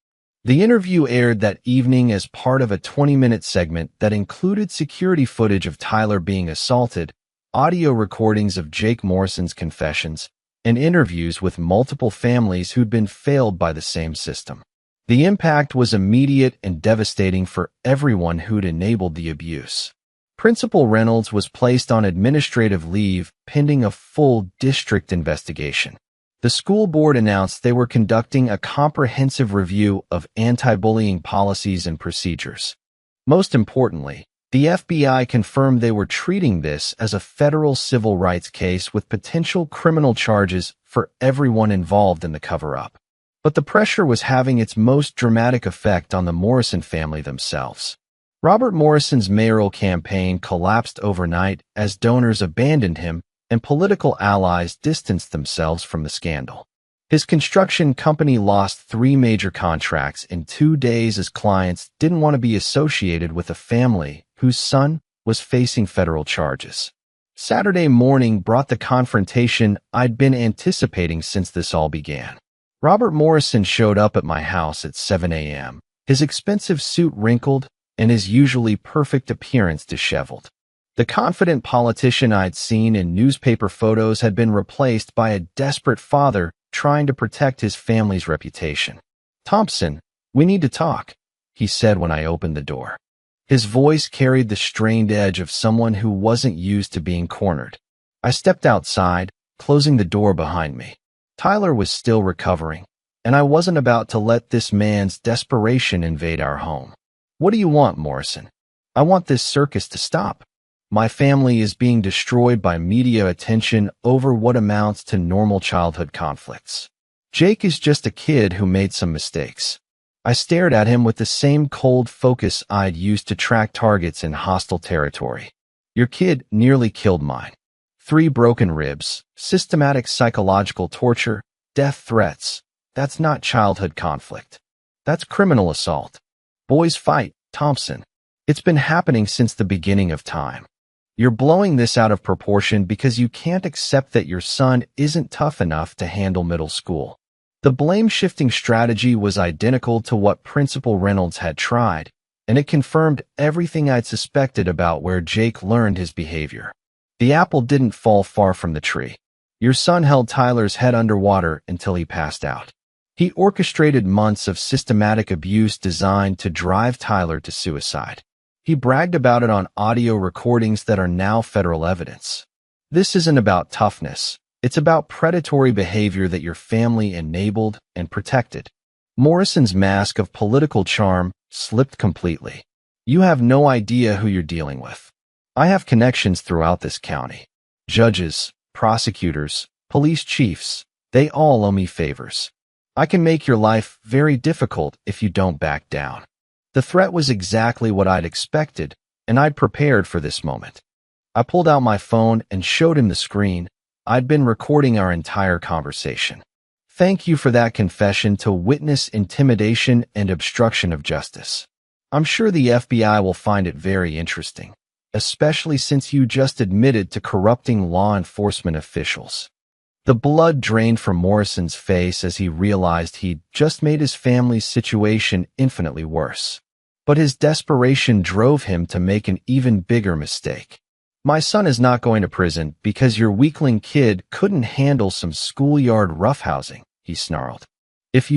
The interview aired that evening as part of a 20-minute segment that included security footage of Tyler being assaulted, audio recordings of Jake Morrison's confessions, and interviews with multiple families who'd been failed by the same system. The impact was immediate and devastating for everyone who'd enabled the abuse. Principal Reynolds was placed on administrative leave pending a full district investigation. The school board announced they were conducting a comprehensive review of anti-bullying policies and procedures. Most importantly, the FBI confirmed they were treating this as a federal civil rights case with potential criminal charges for everyone involved in the cover-up. But the pressure was having its most dramatic effect on the Morrison family themselves. Robert Morrison's mayoral campaign collapsed overnight as donors abandoned him and political allies distanced themselves from the scandal. His construction company lost 3 major contracts in 2 days as clients didn't want to be associated with a family whose son was facing federal charges. Saturday morning brought the confrontation I'd been anticipating since this all began. Robert Morrison showed up at my house at 7 a.m., his expensive suit wrinkled and his usually perfect appearance disheveled. The confident politician I'd seen in newspaper photos had been replaced by a desperate father trying to protect his family's reputation. "Thompson, we need to talk," he said when I opened the door. His voice carried the strained edge of someone who wasn't used to being cornered. I stepped outside, closing the door behind me. Tyler was still recovering, and I wasn't about to let this man's desperation invade our home. "What do you want, Morrison?" "I want this circus to stop. My family is being destroyed by media attention over what amounts to normal childhood conflicts. Jake is just a kid who made some mistakes." I stared at him with the same cold focus I'd used to track targets in hostile territory. "Your kid nearly killed mine. 3 broken ribs, systematic psychological torture, death threats. That's not childhood conflict. That's criminal assault. Boys fight, Thompson. It's been happening since the beginning of time. You're blowing this out of proportion because you can't accept that your son isn't tough enough to handle middle school." The blame-shifting strategy was identical to what Principal Reynolds had tried, and it confirmed everything I'd suspected about where Jake learned his behavior. The apple didn't fall far from the tree. Your son held Tyler's head underwater until he passed out. He orchestrated months of systematic abuse designed to drive Tyler to suicide. He bragged about it on audio recordings that are now federal evidence. This isn't about toughness. It's about predatory behavior that your family enabled and protected. Morrison's mask of political charm slipped completely. You have no idea who you're dealing with. I have connections throughout this county. Judges, prosecutors, police chiefs, they all owe me favors. I can make your life very difficult if you don't back down. The threat was exactly what I'd expected, and I'd prepared for this moment. I pulled out my phone and showed him the screen. I'd been recording our entire conversation. "Thank you for that confession to witness intimidation and obstruction of justice. I'm sure the FBI will find it very interesting, especially since you just admitted to corrupting law enforcement officials." The blood drained from Morrison's face as he realized he'd just made his family's situation infinitely worse. But his desperation drove him to make an even bigger mistake. "My son is not going to prison because your weakling kid couldn't handle some schoolyard roughhousing," he snarled. If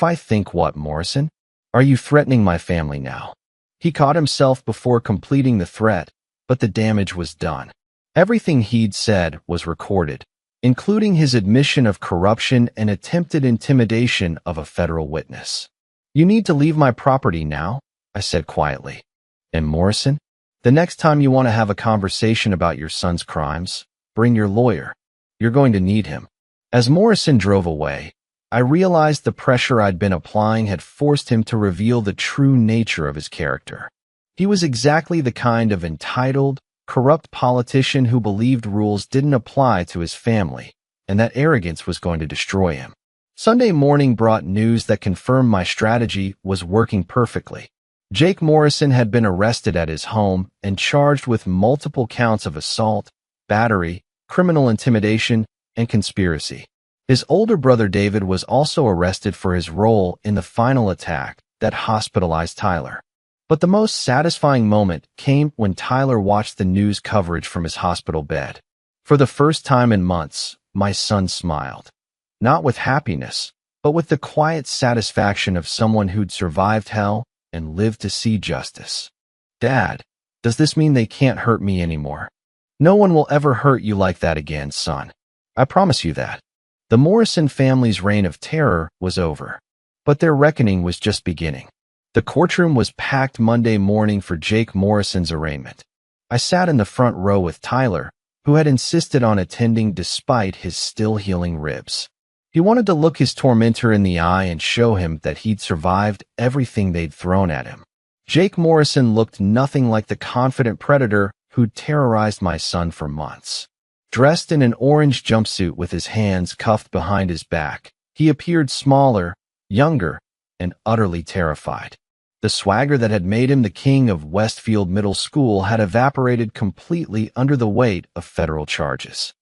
I think what, Morrison? Are you threatening my family now?" He caught himself before completing the threat, but the damage was done. Everything he'd said was recorded, including his admission of corruption and attempted intimidation of a federal witness. "You need to leave my property now," I said quietly. "And Morrison? The next time you want to have a conversation about your son's crimes, bring your lawyer. You're going to need him." As Morrison drove away, I realized the pressure I'd been applying had forced him to reveal the true nature of his character. He was exactly the kind of entitled, corrupt politician who believed rules didn't apply to his family, and that arrogance was going to destroy him. Sunday morning brought news that confirmed my strategy was working perfectly. Jake Morrison had been arrested at his home and charged with multiple counts of assault, battery, criminal intimidation, and conspiracy. His older brother David was also arrested for his role in the final attack that hospitalized Tyler. But the most satisfying moment came when Tyler watched the news coverage from his hospital bed. For the first time in months, my son smiled. Not with happiness, but with the quiet satisfaction of someone who'd survived hell and lived to see justice. Dad, does this mean they can't hurt me anymore? No one will ever hurt you like that again, son. I promise you that. The Morrison family's reign of terror was over, but their reckoning was just beginning. The courtroom was packed Monday morning for Jake Morrison's arraignment. I sat in the front row with Tyler, who had insisted on attending despite his still healing ribs. He wanted to look his tormentor in the eye and show him that he'd survived everything they'd thrown at him. Jake Morrison looked nothing like the confident predator who'd terrorized my son for months. Dressed in an orange jumpsuit with his hands cuffed behind his back, he appeared smaller, younger, and utterly terrified. The swagger that had made him the king of Westfield Middle School had evaporated completely under the weight of federal charges.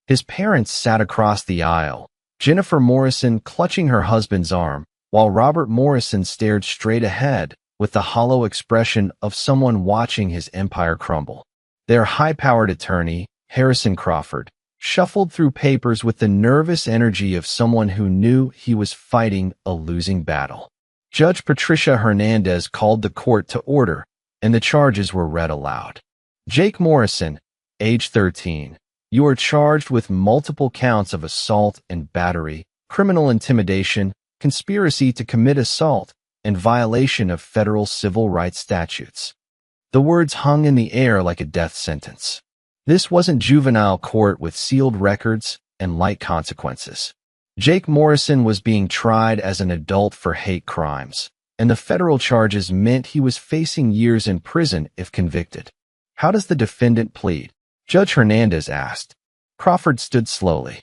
His parents sat across the aisle, Jennifer Morrison clutching her husband's arm, while Robert Morrison stared straight ahead with the hollow expression of someone watching his empire crumble. Their high-powered attorney, Harrison Crawford, shuffled through papers with the nervous energy of someone who knew he was fighting a losing battle. Judge Patricia Hernandez called the court to order, and the charges were read aloud. Jake Morrison, age 13, you are charged with multiple counts of assault and battery, criminal intimidation, conspiracy to commit assault, and violation of federal civil rights statutes. The words hung in the air like a death sentence. This wasn't juvenile court with sealed records and light consequences. Jake Morrison was being tried as an adult for hate crimes, and the federal charges meant he was facing years in prison if convicted. How does the defendant plead? Judge Hernandez asked. Crawford stood slowly.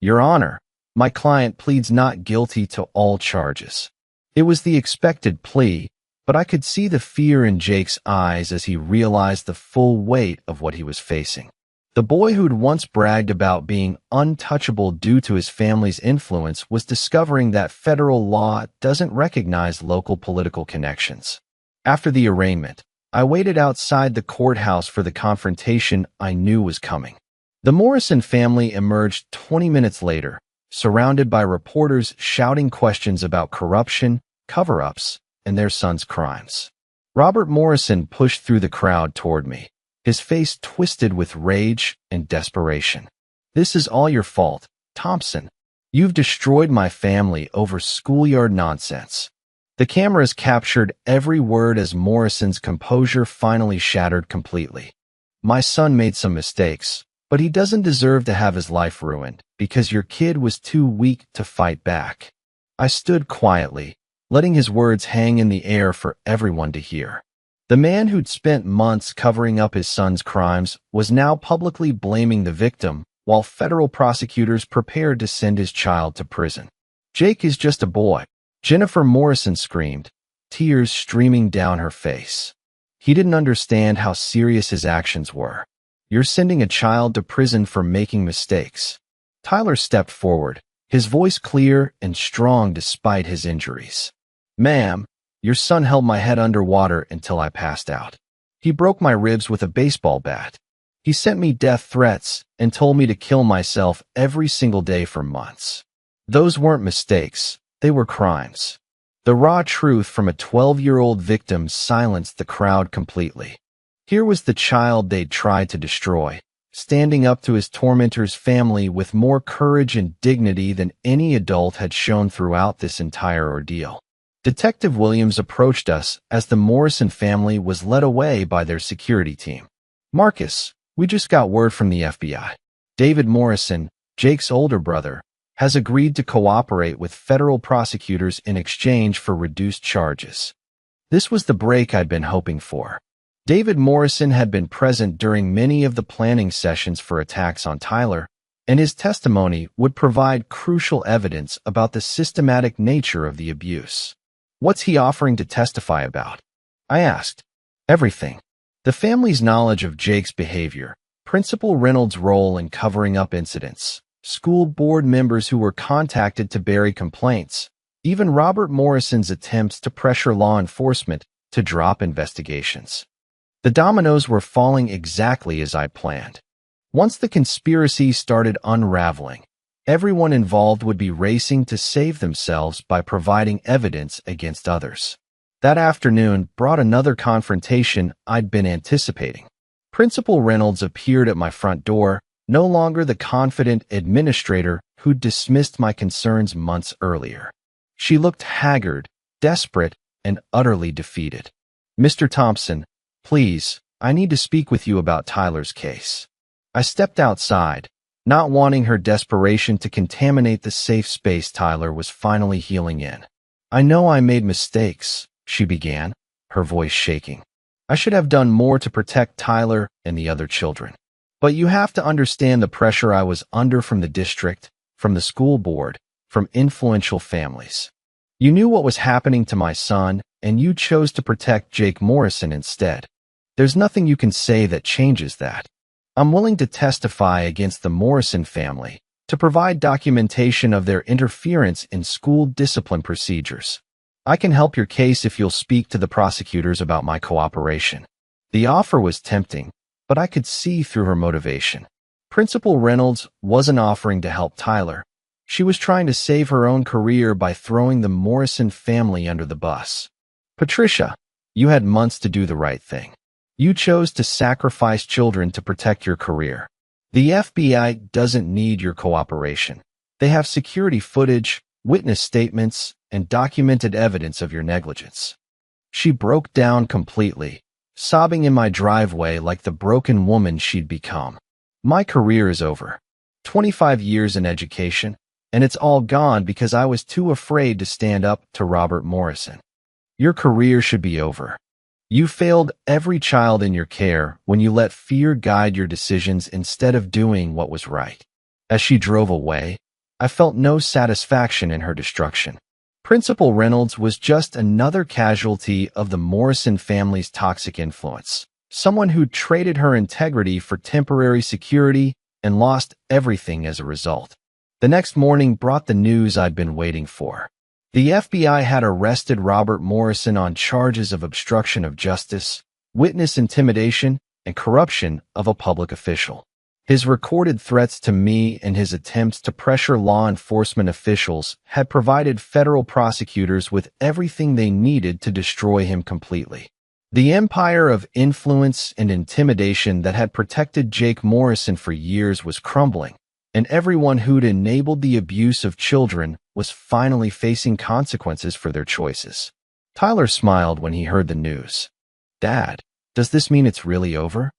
Your Honor, my client pleads not guilty to all charges. It was the expected plea, but I could see the fear in Jake's eyes as he realized the full weight of what he was facing. The boy who'd once bragged about being untouchable due to his family's influence was discovering that federal law doesn't recognize local political connections. After the arraignment, I waited outside the courthouse for the confrontation I knew was coming. The Morrison family emerged 20 minutes later, surrounded by reporters shouting questions about corruption, cover-ups, and their son's crimes. Robert Morrison pushed through the crowd toward me, his face twisted with rage and desperation. This is all your fault, Thompson. You've destroyed my family over schoolyard nonsense. The cameras captured every word as Morrison's composure finally shattered completely. My son made some mistakes, but he doesn't deserve to have his life ruined because your kid was too weak to fight back. I stood quietly, letting his words hang in the air for everyone to hear. The man who'd spent months covering up his son's crimes was now publicly blaming the victim, while federal prosecutors prepared to send his child to prison. Jake is just a boy, Jennifer Morrison screamed, tears streaming down her face. He didn't understand how serious his actions were. You're sending a child to prison for making mistakes. Tyler stepped forward, his voice clear and strong despite his injuries. Ma'am, your son held my head underwater until I passed out. He broke my ribs with a baseball bat. He sent me death threats and told me to kill myself every single day for months. Those weren't mistakes. They were crimes. The raw truth from a 12-year-old victim silenced the crowd completely. Here was the child they'd tried to destroy, standing up to his tormentor's family with more courage and dignity than any adult had shown throughout this entire ordeal. Detective Williams approached us as the Morrison family was led away by their security team. Marcus, we just got word from the FBI. David Morrison, Jake's older brother, has agreed to cooperate with federal prosecutors in exchange for reduced charges. This was the break I'd been hoping for. David Morrison had been present during many of the planning sessions for attacks on Tyler, and his testimony would provide crucial evidence about the systematic nature of the abuse. What's he offering to testify about? I asked. Everything. The family's knowledge of Jake's behavior, Principal Reynolds' role in covering up incidents, school board members who were contacted to bury complaints, even Robert Morrison's attempts to pressure law enforcement to drop investigations. The dominoes were falling exactly as I planned. Once the conspiracy started unraveling, everyone involved would be racing to save themselves by providing evidence against others. That afternoon brought another confrontation I'd been anticipating. Principal Reynolds appeared at my front door, no longer the confident administrator who'd dismissed my concerns months earlier. She looked haggard, desperate, and utterly defeated. "Mr. Thompson, please, I need to speak with you about Tyler's case." I stepped outside, not wanting her desperation to contaminate the safe space Tyler was finally healing in. "I know I made mistakes," she began, her voice shaking. "I should have done more to protect Tyler and the other children. But you have to understand the pressure I was under from the district, from the school board, from influential families. You knew what was happening to my son, and you chose to protect Jake Morrison instead. There's nothing you can say that changes that. I'm willing to testify against the Morrison family, to provide documentation of their interference in school discipline procedures. I can help your case if you'll speak to the prosecutors about my cooperation." The offer was tempting, but I could see through her motivation. Principal Reynolds wasn't offering to help Tyler. She was trying to save her own career by throwing the Morrison family under the bus. "Patricia, you had months to do the right thing. You chose to sacrifice children to protect your career. The FBI doesn't need your cooperation. They have security footage, witness statements, and documented evidence of your negligence." She broke down completely, sobbing in my driveway like the broken woman she'd become. "My career is over. 25 years in education, and it's all gone because I was too afraid to stand up to Robert Morrison. Your career should be over. You failed every child in your care when you let fear guide your decisions instead of doing what was right." As she drove away, I felt no satisfaction in her destruction. Principal Reynolds was just another casualty of the Morrison family's toxic influence, someone who traded her integrity for temporary security and lost everything as a result. The next morning brought the news I'd been waiting for. The FBI had arrested Robert Morrison on charges of obstruction of justice, witness intimidation, and corruption of a public official. His recorded threats to me and his attempts to pressure law enforcement officials had provided federal prosecutors with everything they needed to destroy him completely. The empire of influence and intimidation that had protected Jake Morrison for years was crumbling, and everyone who'd enabled the abuse of children was finally facing consequences for their choices. Tyler smiled when he heard the news. "Dad, does this mean it's really over?"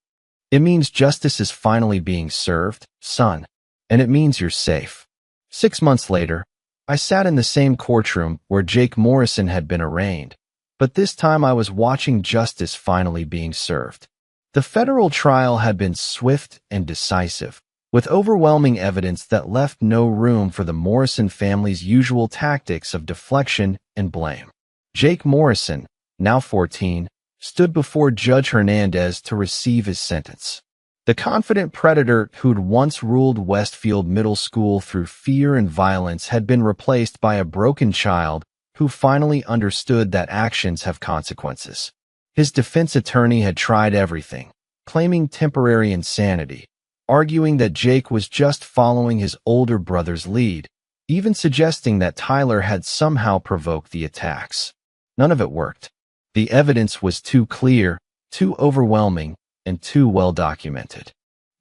"It means justice is finally being served, son, and it means you're safe." 6 months later, I sat in the same courtroom where Jake Morrison had been arraigned, but this time I was watching justice finally being served. The federal trial had been swift and decisive, with overwhelming evidence that left no room for the Morrison family's usual tactics of deflection and blame. Jake Morrison, now 14, stood before Judge Hernandez to receive his sentence. The confident predator who'd once ruled Westfield Middle School through fear and violence had been replaced by a broken child who finally understood that actions have consequences. His defense attorney had tried everything, claiming temporary insanity, arguing that Jake was just following his older brother's lead, even suggesting that Tyler had somehow provoked the attacks. None of it worked. The evidence was too clear, too overwhelming, and too well documented.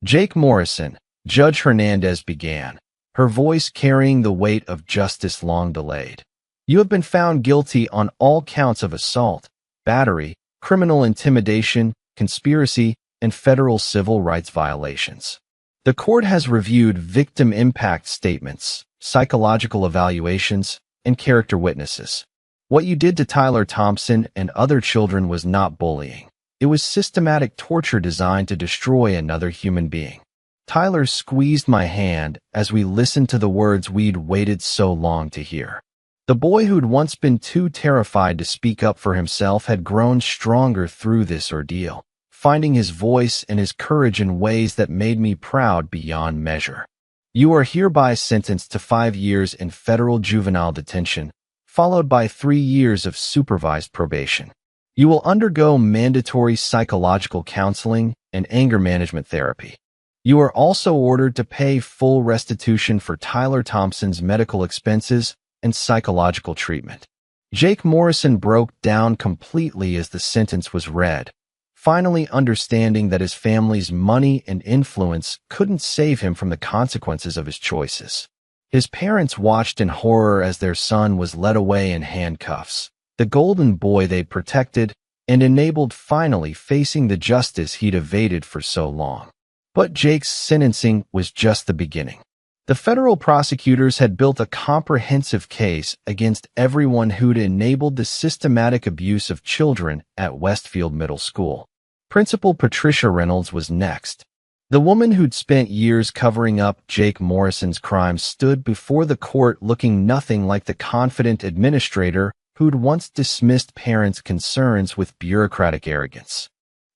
"Jake Morrison," Judge Hernandez began, her voice carrying the weight of justice long delayed. "You have been found guilty on all counts of assault, battery, criminal intimidation, conspiracy, and federal civil rights violations. The court has reviewed victim impact statements, psychological evaluations, and character witnesses. What you did to Tyler Thompson and other children was not bullying. It was systematic torture designed to destroy another human being. Tyler squeezed my hand as we listened to the words we'd waited so long to hear. The boy who'd once been too terrified to speak up for himself had grown stronger through this ordeal, finding his voice and his courage in ways that made me proud beyond measure. You are hereby sentenced to 5 years in federal juvenile detention, followed by 3 years of supervised probation. You will undergo mandatory psychological counseling and anger management therapy. You are also ordered to pay full restitution for Tyler Thompson's medical expenses and psychological treatment. Jake Morrison broke down completely as the sentence was read, finally understanding that his family's money and influence couldn't save him from the consequences of his choices. His parents watched in horror as their son was led away in handcuffs, the golden boy they protected and enabled finally facing the justice he'd evaded for so long. But Jake's sentencing was just the beginning. The federal prosecutors had built a comprehensive case against everyone who'd enabled the systematic abuse of children at Westfield Middle School. Principal Patricia Reynolds was next. The woman who'd spent years covering up Jake Morrison's crimes stood before the court looking nothing like the confident administrator who'd once dismissed parents' concerns with bureaucratic arrogance.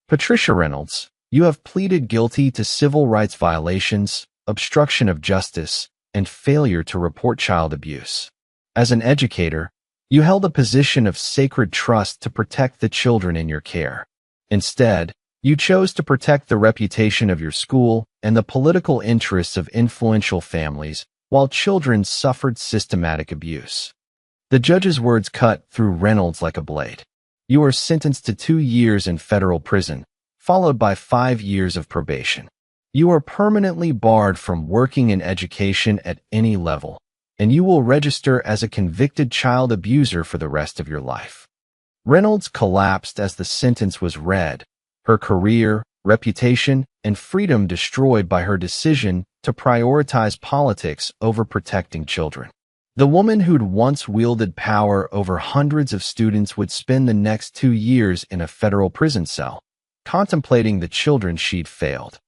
Patricia Reynolds, you have pleaded guilty to civil rights violations, obstruction of justice, and failure to report child abuse. As an educator, you held a position of sacred trust to protect the children in your care. Instead, you chose to protect the reputation of your school and the political interests of influential families while children suffered systematic abuse. The judge's words cut through Reynolds like a blade. You are sentenced to 2 years in federal prison, followed by 5 years of probation. You are permanently barred from working in education at any level, and you will register as a convicted child abuser for the rest of your life. Reynolds collapsed as the sentence was read, her career, reputation, and freedom destroyed by her decision to prioritize politics over protecting children. The woman who'd once wielded power over hundreds of students would spend the next 2 years in a federal prison cell, contemplating the children she'd failed.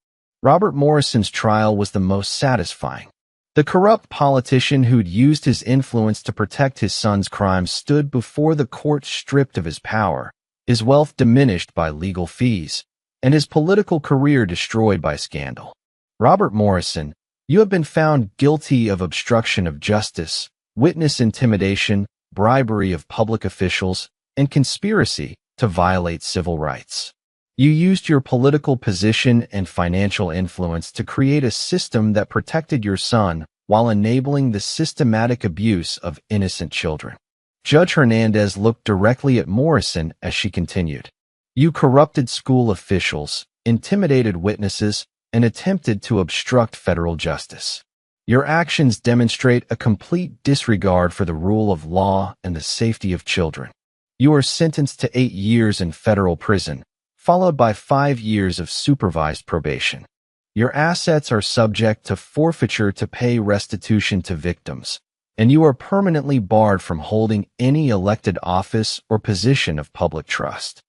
Robert Morrison's trial was the most satisfying. The corrupt politician who'd used his influence to protect his son's crimes stood before the court stripped of his power, his wealth diminished by legal fees, and his political career destroyed by scandal. Robert Morrison, you have been found guilty of obstruction of justice, witness intimidation, bribery of public officials, and conspiracy to violate civil rights. You used your political position and financial influence to create a system that protected your son while enabling the systematic abuse of innocent children. Judge Hernandez looked directly at Morrison as she continued. You corrupted school officials, intimidated witnesses, and attempted to obstruct federal justice. Your actions demonstrate a complete disregard for the rule of law and the safety of children. You are sentenced to 8 years in federal prison, followed by 5 years of supervised probation. Your assets are subject to forfeiture to pay restitution to victims, and you are permanently barred from holding any elected office or position of public trust.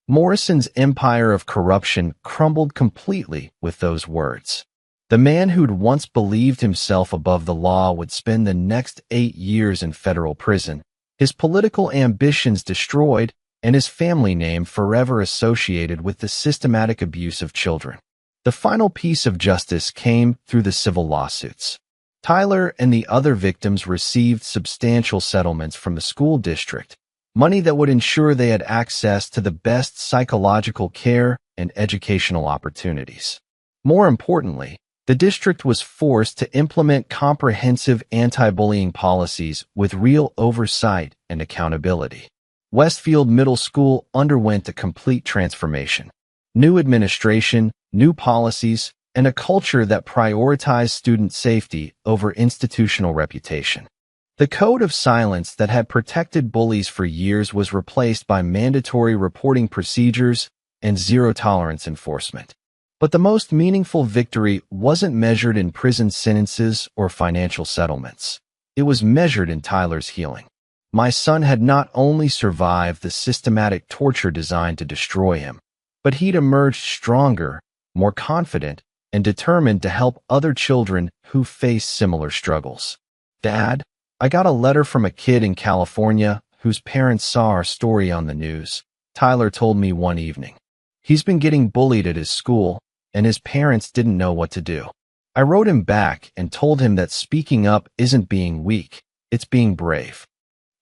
Morrison's empire of corruption crumbled completely with those words. The man who'd once believed himself above the law would spend the next 8 years in federal prison, his political ambitions destroyed, and his family name forever associated with the systematic abuse of children. The final piece of justice came through the civil lawsuits. Tyler and the other victims received substantial settlements from the school district, money that would ensure they had access to the best psychological care and educational opportunities. More importantly, the district was forced to implement comprehensive anti-bullying policies with real oversight and accountability. Westfield Middle School underwent a complete transformation. New administration, new policies, and a culture that prioritized student safety over institutional reputation. The code of silence that had protected bullies for years was replaced by mandatory reporting procedures and zero-tolerance enforcement. But the most meaningful victory wasn't measured in prison sentences or financial settlements. It was measured in Tyler's healing. My son had not only survived the systematic torture designed to destroy him, but he'd emerged stronger, more confident, and determined to help other children who face similar struggles. Dad, I got a letter from a kid in California whose parents saw our story on the news, Tyler told me one evening. He's been getting bullied at his school, and his parents didn't know what to do. I wrote him back and told him that speaking up isn't being weak, it's being brave.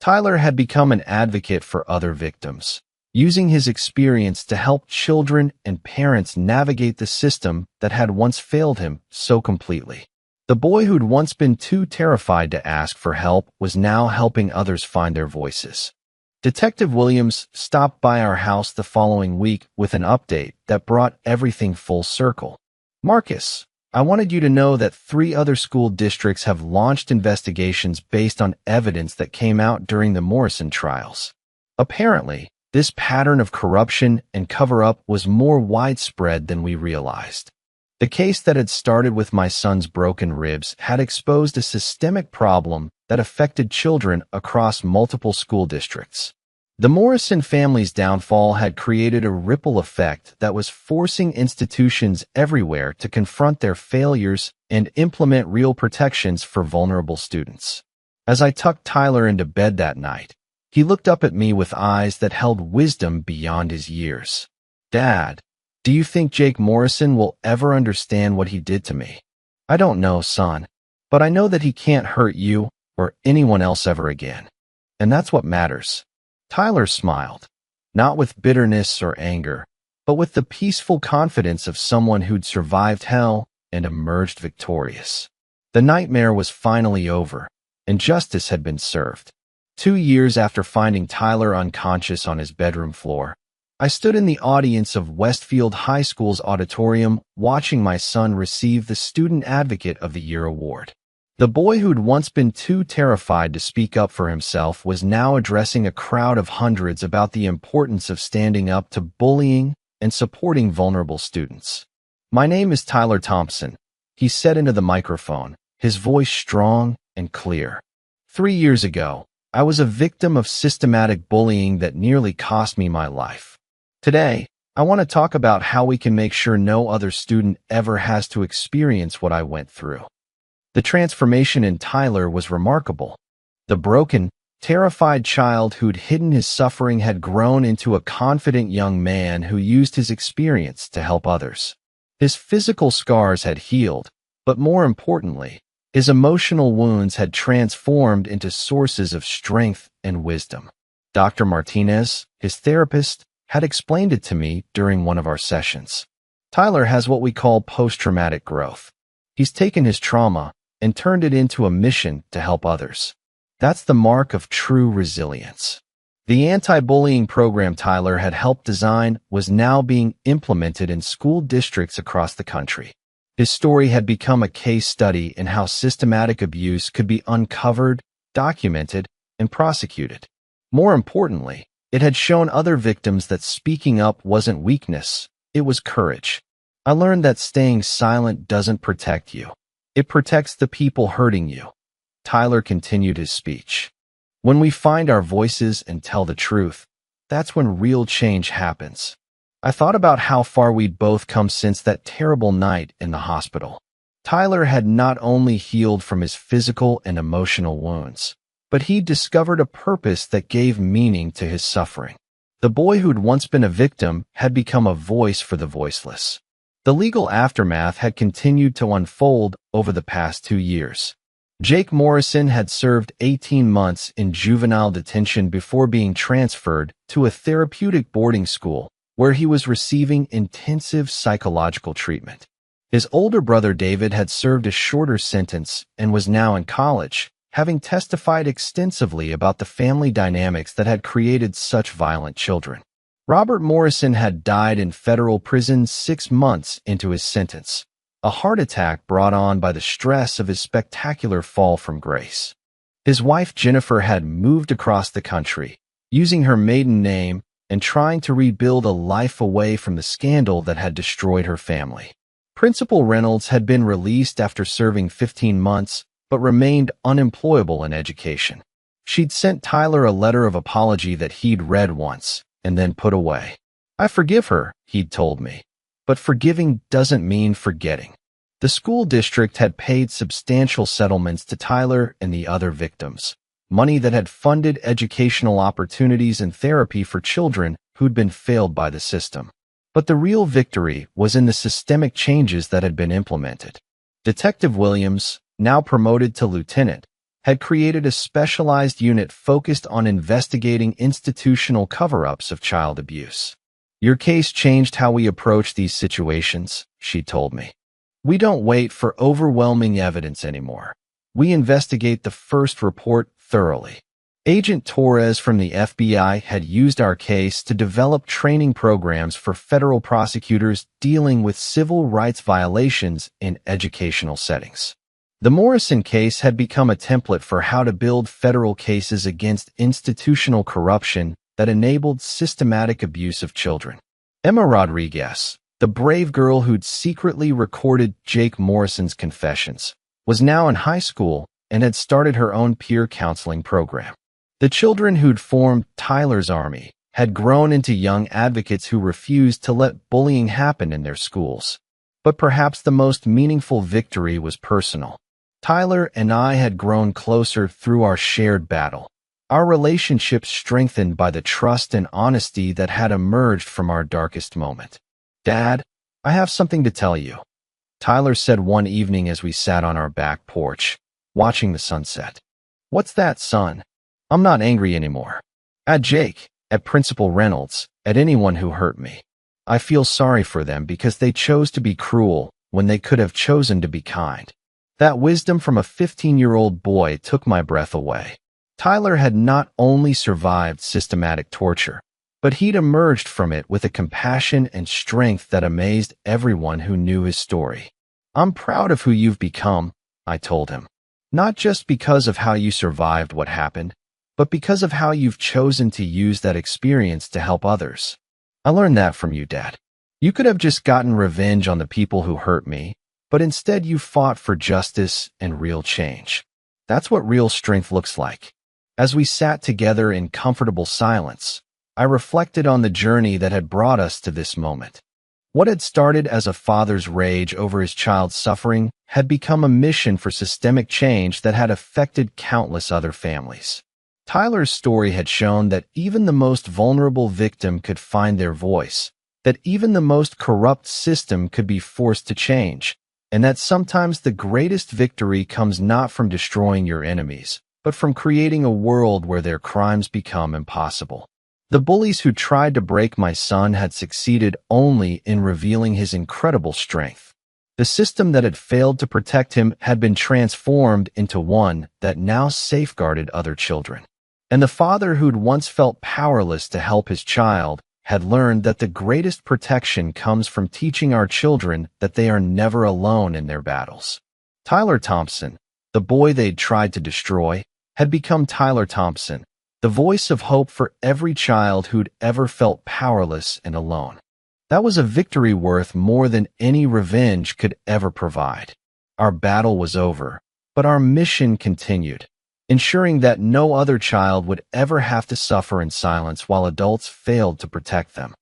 Tyler had become an advocate for other victims, using his experience to help children and parents navigate the system that had once failed him so completely. The boy who'd once been too terrified to ask for help was now helping others find their voices. Detective Williams stopped by our house the following week with an update that brought everything full circle. Marcus, I wanted you to know that 3 other school districts have launched investigations based on evidence that came out during the Morrison trials. Apparently, this pattern of corruption and cover-up was more widespread than we realized. The case that had started with my son's broken ribs had exposed a systemic problem that affected children across multiple school districts. The Morrison family's downfall had created a ripple effect that was forcing institutions everywhere to confront their failures and implement real protections for vulnerable students. As I tucked Tyler into bed that night, he looked up at me with eyes that held wisdom beyond his years. Dad, do you think Jake Morrison will ever understand what he did to me? I don't know, son, but I know that he can't hurt you or anyone else ever again. And that's what matters. Tyler smiled, not with bitterness or anger, but with the peaceful confidence of someone who'd survived hell and emerged victorious. The nightmare was finally over, and justice had been served. 2 years after finding Tyler unconscious on his bedroom floor, I stood in the audience of Westfield High School's auditorium watching my son receive the Student Advocate of the Year award. The boy who'd once been too terrified to speak up for himself was now addressing a crowd of hundreds about the importance of standing up to bullying and supporting vulnerable students. My name is Tyler Thompson, he said into the microphone, his voice strong and clear. 3 years ago, I was a victim of systematic bullying that nearly cost me my life. Today, I want to talk about how we can make sure no other student ever has to experience what I went through. The transformation in Tyler was remarkable. The broken, terrified child who'd hidden his suffering had grown into a confident young man who used his experience to help others. His physical scars had healed, but more importantly, his emotional wounds had transformed into sources of strength and wisdom. Dr. Martinez, his therapist, had explained it to me during one of our sessions. Tyler has what we call post-traumatic growth. He's taken his trauma and turned it into a mission to help others. That's the mark of true resilience. The anti-bullying program Tyler had helped design was now being implemented in school districts across the country. His story had become a case study in how systematic abuse could be uncovered, documented, and prosecuted. More importantly, it had shown other victims that speaking up wasn't weakness, it was courage. I learned that staying silent doesn't protect you. It protects the people hurting you. Tyler continued his speech. When we find our voices and tell the truth, that's when real change happens. I thought about how far we'd both come since that terrible night in the hospital. Tyler had not only healed from his physical and emotional wounds, but he'd discovered a purpose that gave meaning to his suffering. The boy who'd once been a victim had become a voice for the voiceless. The legal aftermath had continued to unfold over the past 2 years. Jake Morrison had served 18 months in juvenile detention before being transferred to a therapeutic boarding school where he was receiving intensive psychological treatment. His older brother David had served a shorter sentence and was now in college, having testified extensively about the family dynamics that had created such violent children. Robert Morrison had died in federal prison 6 months into his sentence, a heart attack brought on by the stress of his spectacular fall from grace. His wife Jennifer had moved across the country, using her maiden name and trying to rebuild a life away from the scandal that had destroyed her family. Principal Reynolds had been released after serving 15 months, but remained unemployable in education. She'd sent Tyler a letter of apology that he'd read once, and then put away. "I forgive her," he'd told me, "but forgiving doesn't mean forgetting." The school district had paid substantial settlements to Tyler and the other victims, money that had funded educational opportunities and therapy for children who'd been failed by the system. But the real victory was in the systemic changes that had been implemented. Detective Williams, now promoted to lieutenant, had created a specialized unit focused on investigating institutional cover-ups of child abuse. "Your case changed how we approach these situations," she told me. "We don't wait for overwhelming evidence anymore. We investigate the first report thoroughly." Agent Torres from the FBI had used our case to develop training programs for federal prosecutors dealing with civil rights violations in educational settings. The Morrison case had become a template for how to build federal cases against institutional corruption that enabled systematic abuse of children. Emma Rodriguez, the brave girl who'd secretly recorded Jake Morrison's confessions, was now in high school and had started her own peer counseling program. The children who'd formed Tyler's army had grown into young advocates who refused to let bullying happen in their schools. But perhaps the most meaningful victory was personal. Tyler and I had grown closer through our shared battle, our relationship strengthened by the trust and honesty that had emerged from our darkest moment. "Dad, I have something to tell you," Tyler said one evening as we sat on our back porch, watching the sunset. "What's that, son? I'm not angry anymore. At Jake, at Principal Reynolds, at anyone who hurt me. I feel sorry for them because they chose to be cruel when they could have chosen to be kind." That wisdom from a 15-year-old boy took my breath away. Tyler had not only survived systematic torture, but he'd emerged from it with a compassion and strength that amazed everyone who knew his story. "I'm proud of who you've become," I told him. "Not just because of how you survived what happened, but because of how you've chosen to use that experience to help others. I learned that from you, Dad. You could have just gotten revenge on the people who hurt me, but instead you fought for justice and real change. That's what real strength looks like." As we sat together in comfortable silence, I reflected on the journey that had brought us to this moment. What had started as a father's rage over his child's suffering had become a mission for systemic change that had affected countless other families. Tyler's story had shown that even the most vulnerable victim could find their voice, that even the most corrupt system could be forced to change, and that sometimes the greatest victory comes not from destroying your enemies, but from creating a world where their crimes become impossible. The bullies who tried to break my son had succeeded only in revealing his incredible strength. The system that had failed to protect him had been transformed into one that now safeguarded other children. And the father who'd once felt powerless to help his child had learned that the greatest protection comes from teaching our children that they are never alone in their battles. Tyler Thompson, the boy they'd tried to destroy, had become Tyler Thompson, the voice of hope for every child who'd ever felt powerless and alone. That was a victory worth more than any revenge could ever provide. Our battle was over, but our mission continued, ensuring that no other child would ever have to suffer in silence while adults failed to protect them.